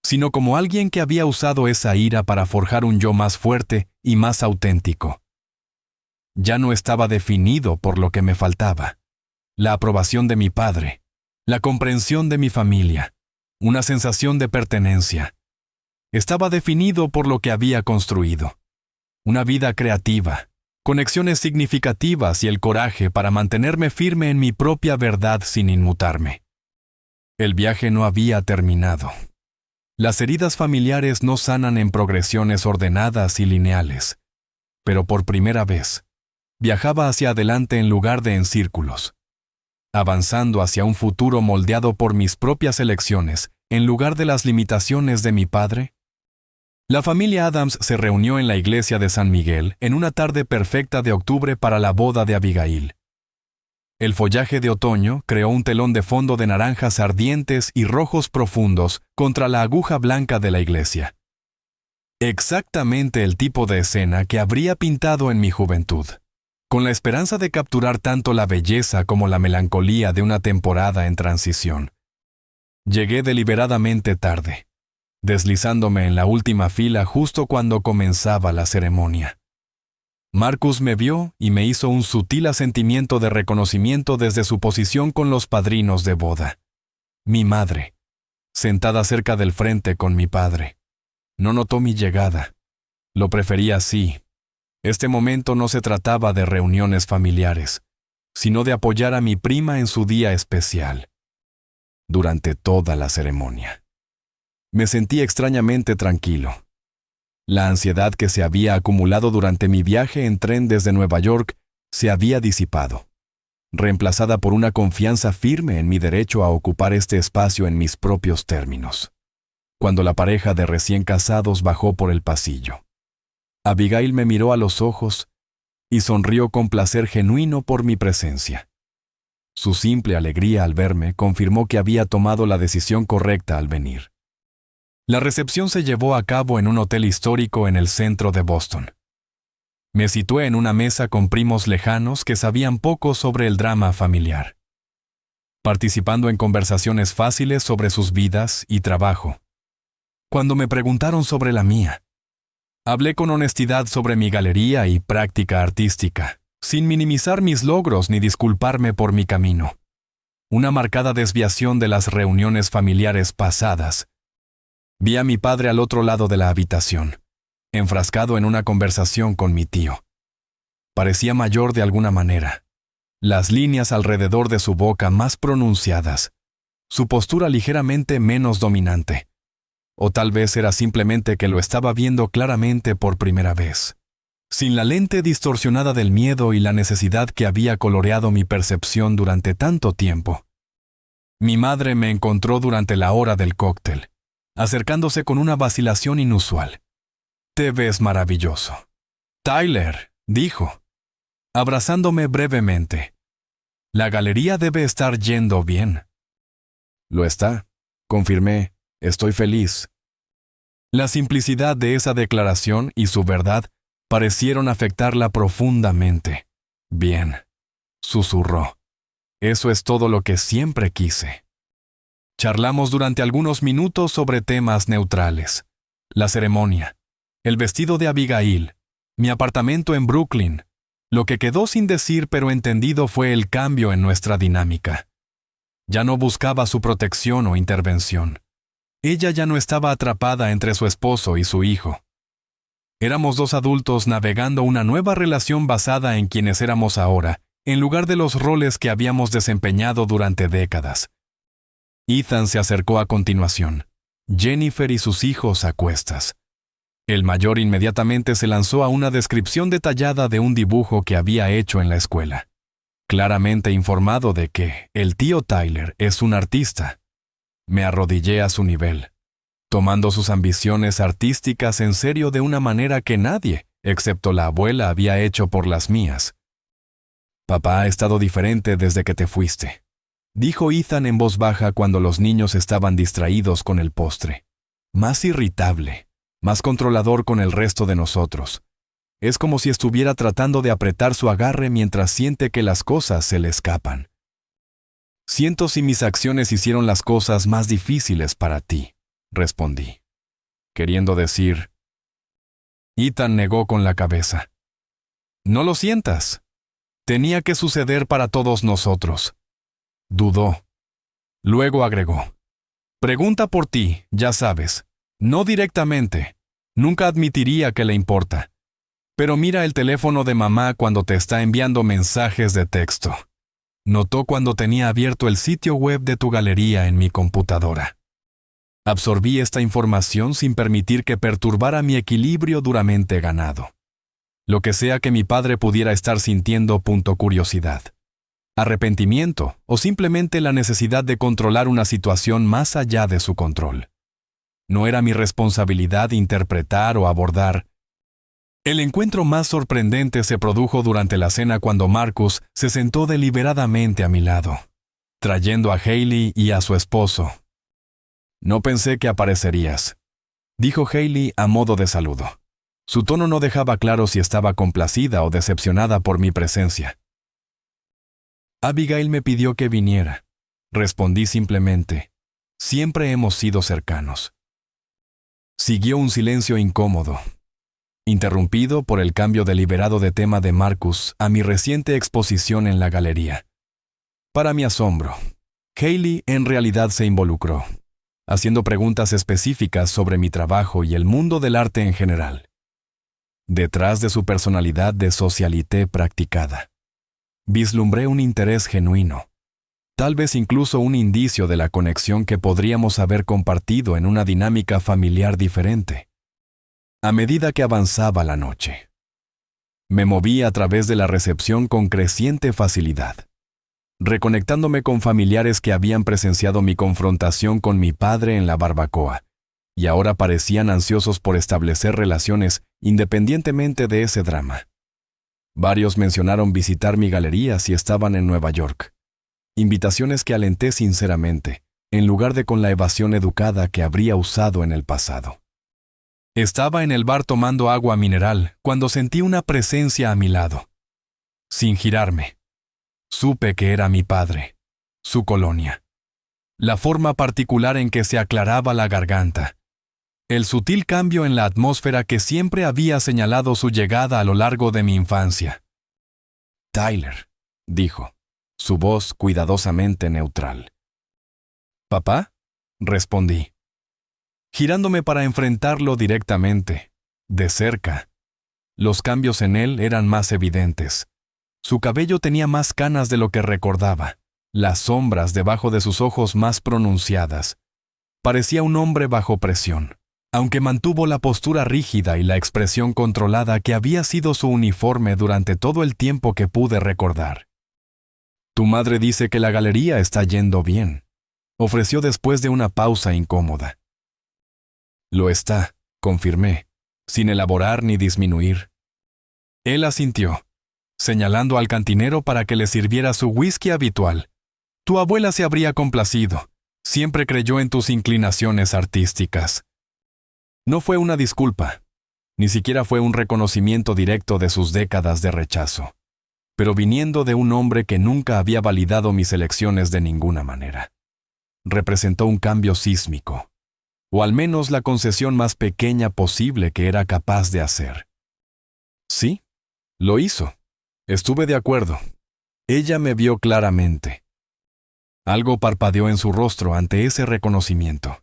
sino como alguien que había usado esa ira para forjar un yo más fuerte y más auténtico. Ya no estaba definido por lo que me faltaba: la aprobación de mi padre, la comprensión de mi familia, una sensación de pertenencia. Estaba definido por lo que había construido: una vida creativa, conexiones significativas y el coraje para mantenerme firme en mi propia verdad sin inmutarme. El viaje no había terminado. Las heridas familiares no sanan en progresiones ordenadas y lineales, pero por primera vez, viajaba hacia adelante en lugar de en círculos, avanzando hacia un futuro moldeado por mis propias elecciones en lugar de las limitaciones de mi padre. La familia Adams se reunió en la iglesia de San Miguel en una tarde perfecta de octubre para la boda de Abigail. El follaje de otoño creó un telón de fondo de naranjas ardientes y rojos profundos contra la aguja blanca de la iglesia. Exactamente el tipo de escena que habría pintado en mi juventud, con la esperanza de capturar tanto la belleza como la melancolía de una temporada en transición. Llegué deliberadamente tarde, deslizándome en la última fila justo cuando comenzaba la ceremonia. Marcus me vio y me hizo un sutil asentimiento de reconocimiento desde su posición con los padrinos de boda. Mi madre, sentada cerca del frente con mi padre, no notó mi llegada. Lo prefería así. Este momento no se trataba de reuniones familiares, sino de apoyar a mi prima en su día especial. Durante toda la ceremonia, me sentí extrañamente tranquilo. La ansiedad que se había acumulado durante mi viaje en tren desde Nueva York se había disipado, reemplazada por una confianza firme en mi derecho a ocupar este espacio en mis propios términos. Cuando la pareja de recién casados bajó por el pasillo, Abigail me miró a los ojos y sonrió con placer genuino por mi presencia. Su simple alegría al verme confirmó que había tomado la decisión correcta al venir. La recepción se llevó a cabo en un hotel histórico en el centro de Boston. Me situé en una mesa con primos lejanos que sabían poco sobre el drama familiar, participando en conversaciones fáciles sobre sus vidas y trabajo. Cuando me preguntaron sobre la mía, hablé con honestidad sobre mi galería y práctica artística, sin minimizar mis logros ni disculparme por mi camino. Una marcada desviación de las reuniones familiares pasadas. Vi a mi padre al otro lado de la habitación, enfrascado en una conversación con mi tío. Parecía mayor de alguna manera. Las líneas alrededor de su boca más pronunciadas. Su postura ligeramente menos dominante. O tal vez era simplemente que lo estaba viendo claramente por primera vez. Sin la lente distorsionada del miedo y la necesidad que había coloreado mi percepción durante tanto tiempo. Mi madre me encontró durante la hora del cóctel, acercándose con una vacilación inusual. «Te ves maravilloso». «Tyler», dijo, abrazándome brevemente. «La galería debe estar yendo bien». «Lo está», confirmé, «estoy feliz». La simplicidad de esa declaración y su verdad parecieron afectarla profundamente. «Bien», susurró. «Eso es todo lo que siempre quise». Charlamos durante algunos minutos sobre temas neutrales. La ceremonia, el vestido de Abigail, mi apartamento en Brooklyn. Lo que quedó sin decir pero entendido fue el cambio en nuestra dinámica. Ya no buscaba su protección o intervención. Ella ya no estaba atrapada entre su esposo y su hijo. Éramos dos adultos navegando una nueva relación basada en quienes éramos ahora, en lugar de los roles que habíamos desempeñado durante décadas. Ethan se acercó a continuación. Jennifer y sus hijos a cuestas. El mayor inmediatamente se lanzó a una descripción detallada de un dibujo que había hecho en la escuela. Claramente informado de que el tío Tyler es un artista. Me arrodillé a su nivel, tomando sus ambiciones artísticas en serio de una manera que nadie, excepto la abuela, había hecho por las mías. «Papá ha estado diferente desde que te fuiste», dijo Ethan en voz baja cuando los niños estaban distraídos con el postre. «Más irritable, más controlador con el resto de nosotros. Es como si estuviera tratando de apretar su agarre mientras siente que las cosas se le escapan». «Siento si mis acciones hicieron las cosas más difíciles para ti», respondí, queriendo decir. Ethan negó con la cabeza. «No lo sientas. Tenía que suceder para todos nosotros». Dudó. Luego agregó. «Pregunta por ti, ya sabes. No directamente. Nunca admitiría que le importa. Pero mira el teléfono de mamá cuando te está enviando mensajes de texto». Notó cuando tenía abierto el sitio web de tu galería en mi computadora. Absorbí esta información sin permitir que perturbara mi equilibrio duramente ganado. Lo que sea que mi padre pudiera estar sintiendo. Curiosidad, arrepentimiento o simplemente la necesidad de controlar una situación más allá de su control. No era mi responsabilidad interpretar o abordar. El encuentro más sorprendente se produjo durante la cena cuando Marcus se sentó deliberadamente a mi lado, trayendo a Hailey y a su esposo. «No pensé que aparecerías», dijo Hailey a modo de saludo. Su tono no dejaba claro si estaba complacida o decepcionada por mi presencia. «Abigail me pidió que viniera», respondí simplemente. «Siempre hemos sido cercanos». Siguió un silencio incómodo, interrumpido por el cambio deliberado de tema de Marcus a mi reciente exposición en la galería. Para mi asombro, Hailey en realidad se involucró, haciendo preguntas específicas sobre mi trabajo y el mundo del arte en general. Detrás de su personalidad de socialité practicada, vislumbré un interés genuino, tal vez incluso un indicio de la conexión que podríamos haber compartido en una dinámica familiar diferente. A medida que avanzaba la noche, me moví a través de la recepción con creciente facilidad, reconectándome con familiares que habían presenciado mi confrontación con mi padre en la barbacoa, y ahora parecían ansiosos por establecer relaciones independientemente de ese drama. Varios mencionaron visitar mi galería si estaban en Nueva York, invitaciones que alenté sinceramente, en lugar de con la evasión educada que habría usado en el pasado. Estaba en el bar tomando agua mineral cuando sentí una presencia a mi lado. Sin girarme, supe que era mi padre, su colonia. La forma particular en que se aclaraba la garganta. El sutil cambio en la atmósfera que siempre había señalado su llegada a lo largo de mi infancia. Tyler, dijo, su voz cuidadosamente neutral. ¿Papá? Respondí, girándome para enfrentarlo directamente, de cerca. Los cambios en él eran más evidentes. Su cabello tenía más canas de lo que recordaba, las sombras debajo de sus ojos más pronunciadas. Parecía un hombre bajo presión, aunque mantuvo la postura rígida y la expresión controlada que había sido su uniforme durante todo el tiempo que pude recordar. Tu madre dice que la galería está yendo bien, ofreció después de una pausa incómoda. Lo está, confirmé, sin elaborar ni disminuir. Él asintió, señalando al cantinero para que le sirviera su whisky habitual. Tu abuela se habría complacido. Siempre creyó en tus inclinaciones artísticas. No fue una disculpa, ni siquiera fue un reconocimiento directo de sus décadas de rechazo, pero viniendo de un hombre que nunca había validado mis elecciones de ninguna manera. Representó un cambio sísmico, o al menos la concesión más pequeña posible que era capaz de hacer. Sí, lo hizo. Estuve de acuerdo. Ella me vio claramente. Algo parpadeó en su rostro ante ese reconocimiento,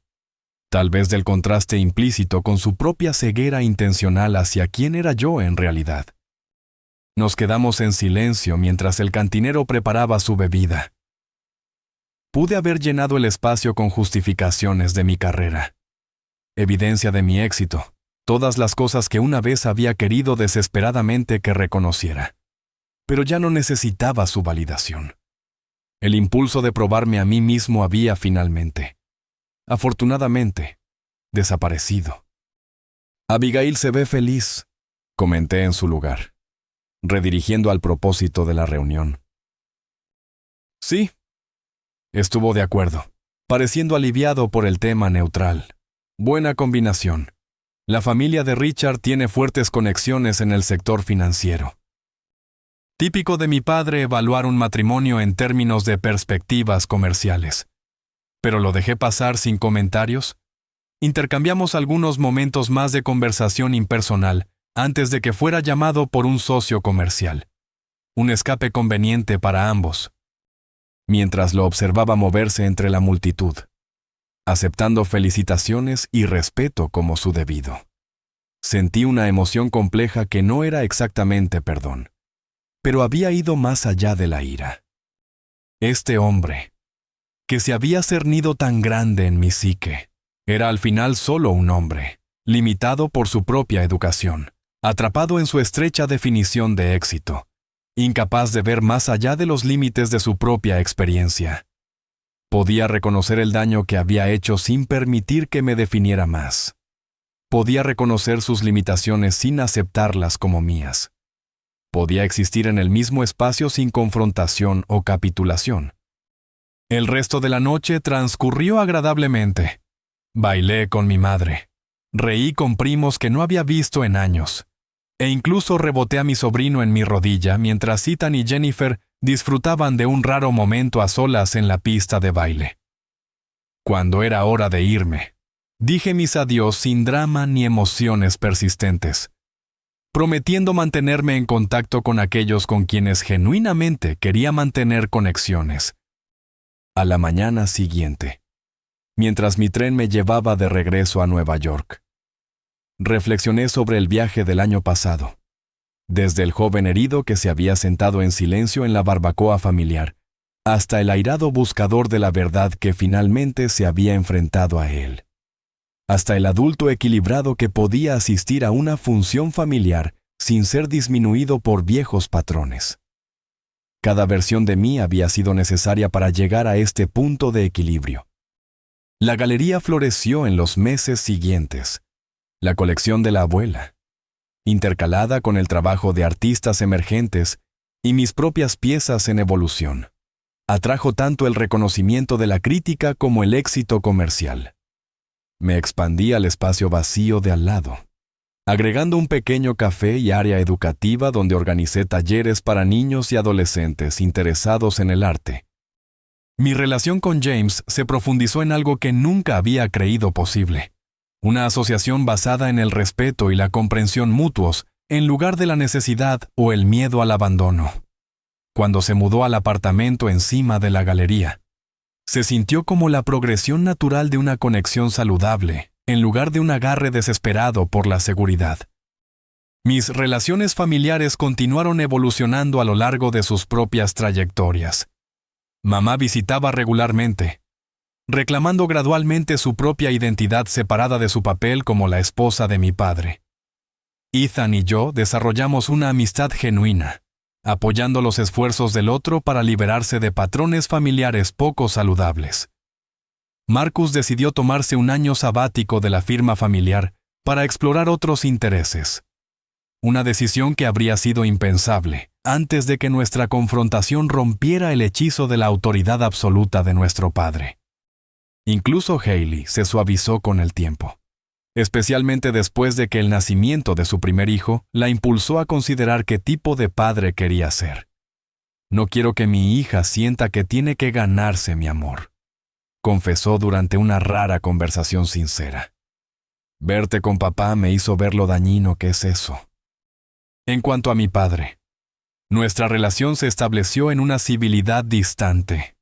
tal vez del contraste implícito con su propia ceguera intencional hacia quién era yo en realidad. Nos quedamos en silencio mientras el cantinero preparaba su bebida. Pude haber llenado el espacio con justificaciones de mi carrera, evidencia de mi éxito, todas las cosas que una vez había querido desesperadamente que reconociera. Pero ya no necesitaba su validación. El impulso de probarme a mí mismo había finalmente, afortunadamente, desaparecido. Abigail se ve feliz, comenté en su lugar, redirigiendo al propósito de la reunión. Sí, estuvo de acuerdo, pareciendo aliviado por el tema neutral. Buena combinación. La familia de Richard tiene fuertes conexiones en el sector financiero. Típico de mi padre evaluar un matrimonio en términos de perspectivas comerciales. Pero lo dejé pasar sin comentarios. Intercambiamos algunos momentos más de conversación impersonal antes de que fuera llamado por un socio comercial. Un escape conveniente para ambos. Mientras lo observaba moverse entre la multitud, aceptando felicitaciones y respeto como su debido. Sentí una emoción compleja que no era exactamente perdón, pero había ido más allá de la ira. Este hombre, que se había cernido tan grande en mi psique, era al final solo un hombre, limitado por su propia educación, atrapado en su estrecha definición de éxito, incapaz de ver más allá de los límites de su propia experiencia. Podía reconocer el daño que había hecho sin permitir que me definiera más. Podía reconocer sus limitaciones sin aceptarlas como mías. Podía existir en el mismo espacio sin confrontación o capitulación. El resto de la noche transcurrió agradablemente. Bailé con mi madre. Reí con primos que no había visto en años. E incluso reboté a mi sobrino en mi rodilla mientras Ethan y Jennifer disfrutaban de un raro momento a solas en la pista de baile. Cuando era hora de irme, dije mis adiós sin drama ni emociones persistentes, prometiendo mantenerme en contacto con aquellos con quienes genuinamente quería mantener conexiones. A la mañana siguiente, mientras mi tren me llevaba de regreso a Nueva York, reflexioné sobre el viaje del año pasado, desde el joven herido que se había sentado en silencio en la barbacoa familiar, hasta el airado buscador de la verdad que finalmente se había enfrentado a él, hasta el adulto equilibrado que podía asistir a una función familiar sin ser disminuido por viejos patrones. Cada versión de mí había sido necesaria para llegar a este punto de equilibrio. La galería floreció en los meses siguientes. La colección de la abuela, intercalada con el trabajo de artistas emergentes y mis propias piezas en evolución, atrajo tanto el reconocimiento de la crítica como el éxito comercial. Me expandí al espacio vacío de al lado, agregando un pequeño café y área educativa donde organicé talleres para niños y adolescentes interesados en el arte. Mi relación con James se profundizó en algo que nunca había creído posible. Una asociación basada en el respeto y la comprensión mutuos, en lugar de la necesidad o el miedo al abandono. cuando se mudó al apartamento encima de la galería. Se sintió como la progresión natural de una conexión saludable, en lugar de un agarre desesperado por la seguridad. Mis relaciones familiares continuaron evolucionando a lo largo de sus propias trayectorias. Mamá visitaba regularmente, reclamando gradualmente su propia identidad separada de su papel como la esposa de mi padre. Ethan y yo desarrollamos una amistad genuina, apoyando los esfuerzos del otro para liberarse de patrones familiares poco saludables. Marcus decidió tomarse un año sabático de la firma familiar para explorar otros intereses. Una decisión que habría sido impensable antes de que nuestra confrontación rompiera el hechizo de la autoridad absoluta de nuestro padre. Incluso Hailey se suavizó con el tiempo, especialmente después de que el nacimiento de su primer hijo la impulsó a considerar qué tipo de padre quería ser. No quiero que mi hija sienta que tiene que ganarse mi amor, confesó durante una rara conversación sincera. Verte con papá me hizo ver lo dañino que es eso. En cuanto a mi padre, nuestra relación se estableció en una civilidad distante.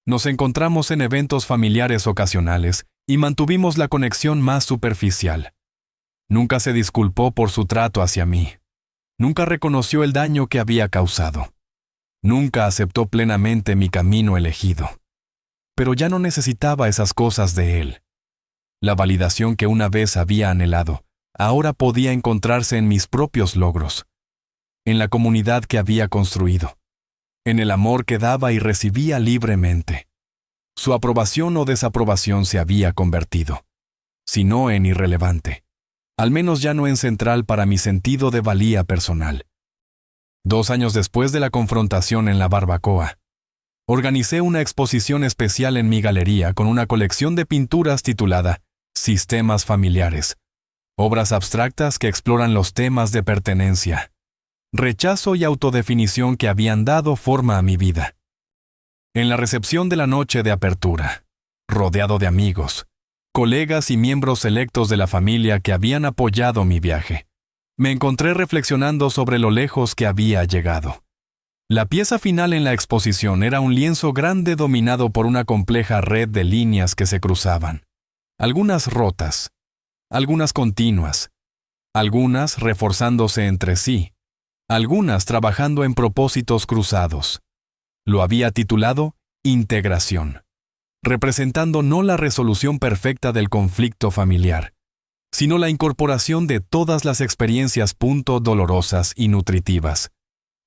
Nos encontramos en eventos familiares ocasionales y mantuvimos la conexión más superficial. Nunca se disculpó por su trato hacia mí. Nunca reconoció el daño que había causado. Nunca aceptó plenamente mi camino elegido. Pero ya no necesitaba esas cosas de él. La validación que una vez había anhelado, ahora podía encontrarse en mis propios logros, en la comunidad que había construido, en el amor que daba y recibía libremente. Su aprobación o desaprobación se había convertido, si no en irrelevante, al menos ya no en central para mi sentido de valía personal. 2 años después de la confrontación en la barbacoa, organicé una exposición especial en mi galería con una colección de pinturas titulada Sistemas Familiares, obras abstractas que exploran los temas de pertenencia, rechazo y autodefinición que habían dado forma a mi vida. En la recepción de la noche de apertura, rodeado de amigos, colegas y miembros selectos de la familia que habían apoyado mi viaje, me encontré reflexionando sobre lo lejos que había llegado. La pieza final en la exposición era un lienzo grande dominado por una compleja red de líneas que se cruzaban, algunas rotas, algunas continuas, algunas reforzándose entre sí, algunas trabajando en propósitos cruzados. Lo había titulado Integración, representando no la resolución perfecta del conflicto familiar, sino la incorporación de todas las experiencias dolorosas y nutritivas,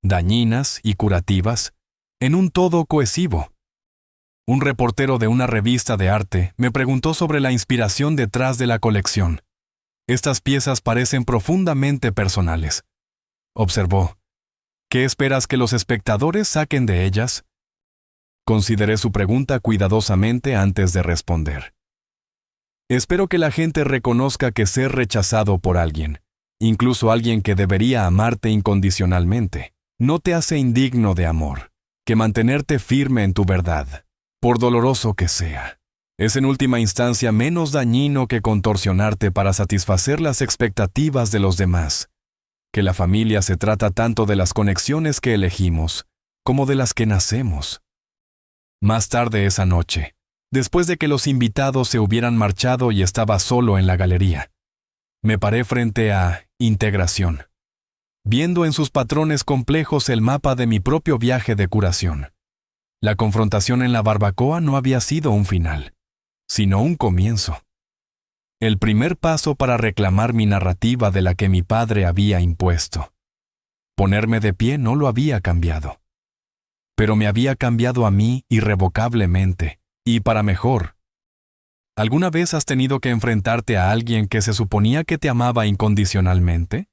dañinas y curativas, en un todo cohesivo. Un reportero de una revista de arte me preguntó sobre la inspiración detrás de la colección. Estas piezas parecen profundamente personales, observó. ¿Qué esperas que los espectadores saquen de ellas? Consideré su pregunta cuidadosamente antes de responder. Espero que la gente reconozca que ser rechazado por alguien, incluso alguien que debería amarte incondicionalmente, no te hace indigno de amor, que mantenerte firme en tu verdad, por doloroso que sea, es en última instancia menos dañino que contorsionarte para satisfacer las expectativas de los demás. Que la familia se trata tanto de las conexiones que elegimos, como de las que nacemos. Más tarde esa noche, después de que los invitados se hubieran marchado y estaba solo en la galería, me paré frente a Integración, viendo en sus patrones complejos el mapa de mi propio viaje de curación. La confrontación en la barbacoa no había sido un final, sino un comienzo. El primer paso para reclamar mi narrativa de la que mi padre había impuesto. Ponerme de pie no lo había cambiado, pero me había cambiado a mí irrevocablemente, y para mejor. ¿Alguna vez has tenido que enfrentarte a alguien que se suponía que te amaba incondicionalmente?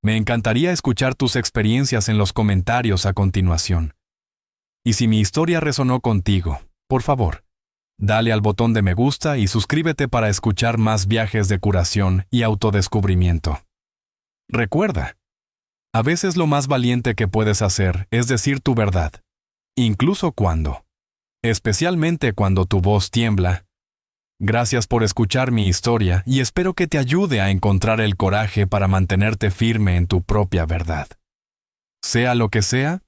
Me encantaría escuchar tus experiencias en los comentarios a continuación. Y si mi historia resonó contigo, por favor, dale al botón de me gusta y suscríbete para escuchar más viajes de curación y autodescubrimiento. Recuerda, a veces lo más valiente que puedes hacer es decir tu verdad, incluso especialmente cuando tu voz tiembla. Gracias por escuchar mi historia y espero que te ayude a encontrar el coraje para mantenerte firme en tu propia verdad. Sea lo que sea,